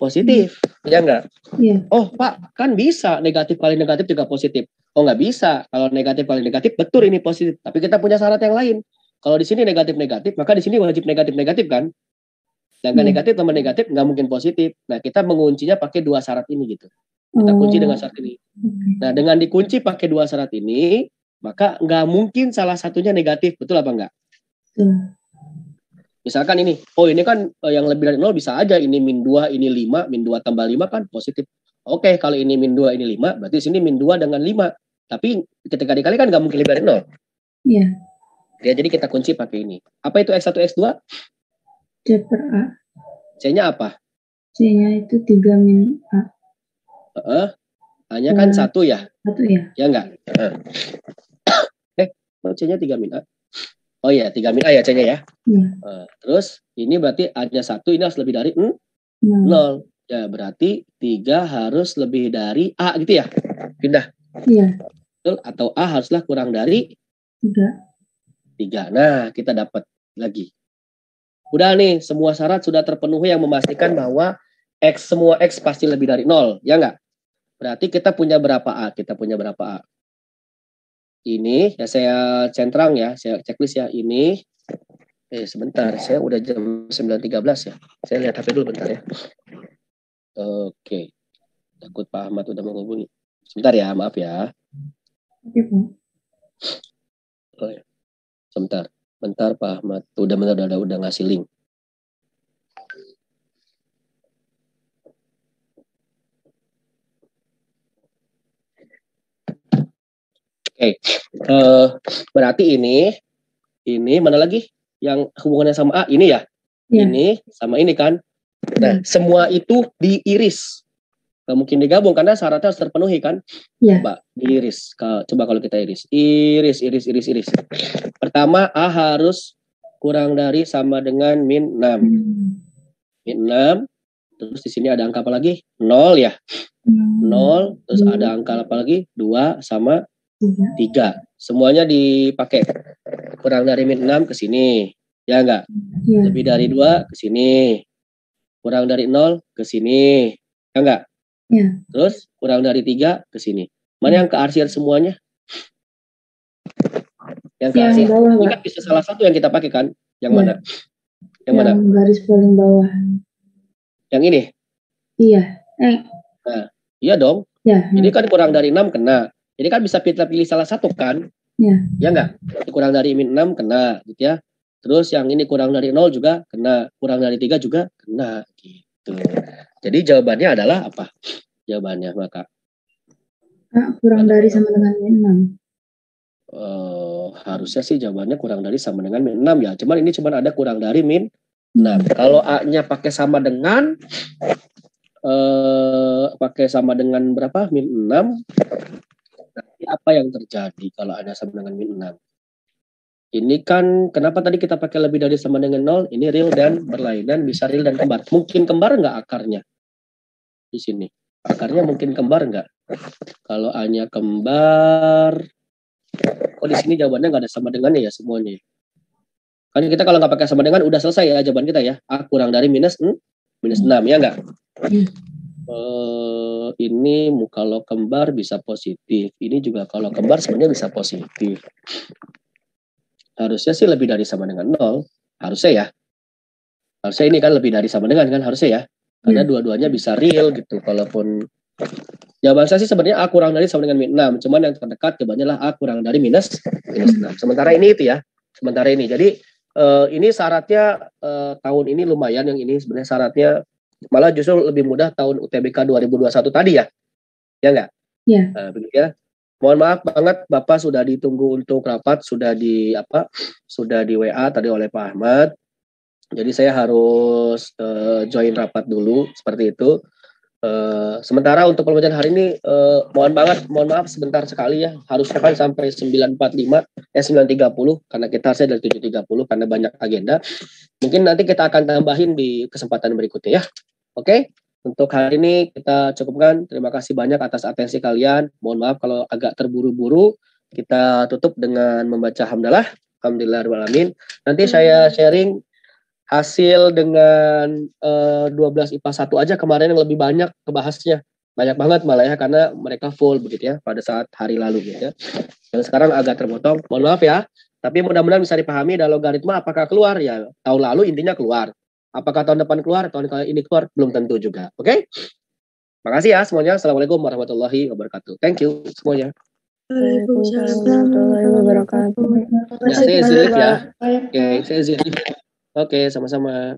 positif. Ya enggak? Iya. Oh, Pak, kan bisa negatif kali negatif juga positif. Oh, nggak bisa. Kalau negatif kali negatif, betul ini positif. Tapi kita punya syarat yang lain. Kalau di sini negatif-negatif, maka di sini wajib negatif-negatif kan? Sedangkan negatif tambah negatif nggak mungkin positif. Nah, kita menguncinya pakai dua syarat ini gitu. Kita kunci dengan syarat ini. Nah, dengan dikunci pakai dua syarat ini, maka nggak mungkin salah satunya negatif. Betul apa enggak? Misalkan ini, ini kan yang lebih dari 0 bisa aja. Ini min 2, ini 5, min 2 tambah 5 kan positif. Oke, kalau ini min 2, ini 5, berarti sini min 2 dengan 5. Tapi ketika dikali kan nggak mungkin lebih dari 0. Iya. Ya, jadi kita kunci pakai ini. Apa itu X1, X2? C per A. C-nya apa? C-nya itu 3 min A. A-nya kan 1 ya? 1 ya? Ya enggak? C-nya 3 min A. Oh iya, 3 min A ya C-nya ya? Iya. Terus ini berarti A-nya 1, ini harus lebih dari 0. Ya, berarti 3 harus lebih dari A gitu ya? Pindah. Iya. Betul? Atau A haruslah kurang dari 3. Nah, kita dapat lagi. Udah nih, semua syarat sudah terpenuhi yang memastikan bahwa semua X pasti lebih dari 0. Ya enggak? Berarti kita punya berapa A? Kita punya berapa A? Ini, ya saya centrang ya, saya checklist ya. Ini, sebentar, saya udah jam 9.13 ya. Saya lihat HP dulu bentar ya. Oke. Takut Pak Ahmad udah menghubungi. Sebentar ya, maaf ya. Oke, Pak. Oh, ya. Sebentar. Bentar Pak Ahmad. Udah ngasih link. Berarti ini mana lagi yang hubungannya sama A? Ini ya? Ya. Ini sama ini kan? Nah, semua itu diiris. Nggak mungkin digabung karena syaratnya harus terpenuhi kan? Ya. Coba diiris. Coba kalau kita iris. Iris. Pertama, A harus kurang dari sama dengan min 6. Min 6. Terus di sini ada angka apa lagi? 0 ya? 0. Terus ada angka apa lagi? 2 sama 3. Semuanya dipakai. Kurang dari min 6 ke sini. Ya enggak? Ya. Lebih dari 2 ke sini. Kurang dari 0 ke sini. Ya enggak? Ya. Terus kurang dari 3 ke sini. Mana yang kearsir semuanya? Yang kearsir. Yang bawah, Ini Pak. kan bisa salah satu yang kita pakai kan? Yang mana? Yang mana? Yang garis paling bawah. Yang ini? Iya. Iya dong. Ya. Ini kan kurang dari 6 kena. Ini kan bisa kita pilih salah satu kan? Ya. Ya enggak? Kurang dari min 6 kena gitu ya. Terus yang ini kurang dari 0 juga kena. Kurang dari 3 juga kena gitu. Jadi jawabannya adalah apa? Jawabannya maka Kurang dari sama dengan min 6. harusnya sih jawabannya kurang dari sama dengan min 6 ya. Cuman ini cuman ada kurang dari min 6. Kalau A-nya pakai sama dengan berapa? Min 6. Nanti apa yang terjadi kalau ada sama dengan min 6? Ini kan kenapa tadi kita pakai lebih dari sama dengan 0? Ini real dan berlainan, bisa real dan kembar. Mungkin kembar nggak akarnya? Di sini. Akarnya mungkin kembar nggak? Kalau A-nya kembar, di sini jawabannya nggak ada sama dengannya ya semuanya. Kan kita kalau nggak pakai sama dengan udah selesai ya jawaban kita ya. A kurang dari minus 6 ya nggak? Ini kalau kembar bisa positif. Ini juga kalau kembar sebenarnya bisa positif. Harusnya sih lebih dari sama dengan 0. Harusnya ya. Harusnya ini kan lebih dari sama dengan kan harusnya ya. Karena dua-duanya bisa real gitu. Kalaupun jawaban saya sih sebenarnya A kurang dari sama dengan min 6. Cuman yang terdekat jawabannya adalah A kurang dari minus 6. Sementara ini itu ya. Sementara ini. Jadi ini syaratnya tahun ini lumayan. Yang ini sebenarnya syaratnya malah justru lebih mudah tahun UTBK 2021 tadi ya. Ya enggak? Ya. Begitu ya. Mohon maaf banget Bapak sudah ditunggu untuk rapat, sudah di WA tadi oleh Pak Ahmad. Jadi saya harus join rapat dulu seperti itu. Sementara untuk pembelajaran hari ini mohon maaf sebentar sekali ya. Harusnya kan sampai 9.30 karena kita harusnya dari 7.30 karena banyak agenda. Mungkin nanti kita akan tambahin di kesempatan berikutnya ya. Oke? Untuk hari ini kita cukupkan. Terima kasih banyak atas atensi kalian. Mohon maaf kalau agak terburu-buru. Kita tutup dengan membaca hamdalah. Alhamdulillahirrahmanirrahim. Nanti saya sharing hasil dengan 12 IPA 1 aja kemarin yang lebih banyak kebahasnya. Banyak banget malah ya karena mereka full begitu ya pada saat hari lalu gitu ya. Dan sekarang agak terpotong. Mohon maaf ya. Tapi mudah-mudahan bisa dipahami dan logaritma apakah keluar ya. Tahun lalu intinya keluar. Apakah tahun depan keluar, tahun ini keluar, belum tentu juga. Oke? Makasih ya semuanya. Assalamualaikum warahmatullahi wabarakatuh. Thank you semuanya. Waalaikumsalam warahmatullahi wabarakatuh. Ya, saya izin lift ya. Oke, saya izin lift. Oke, sama-sama.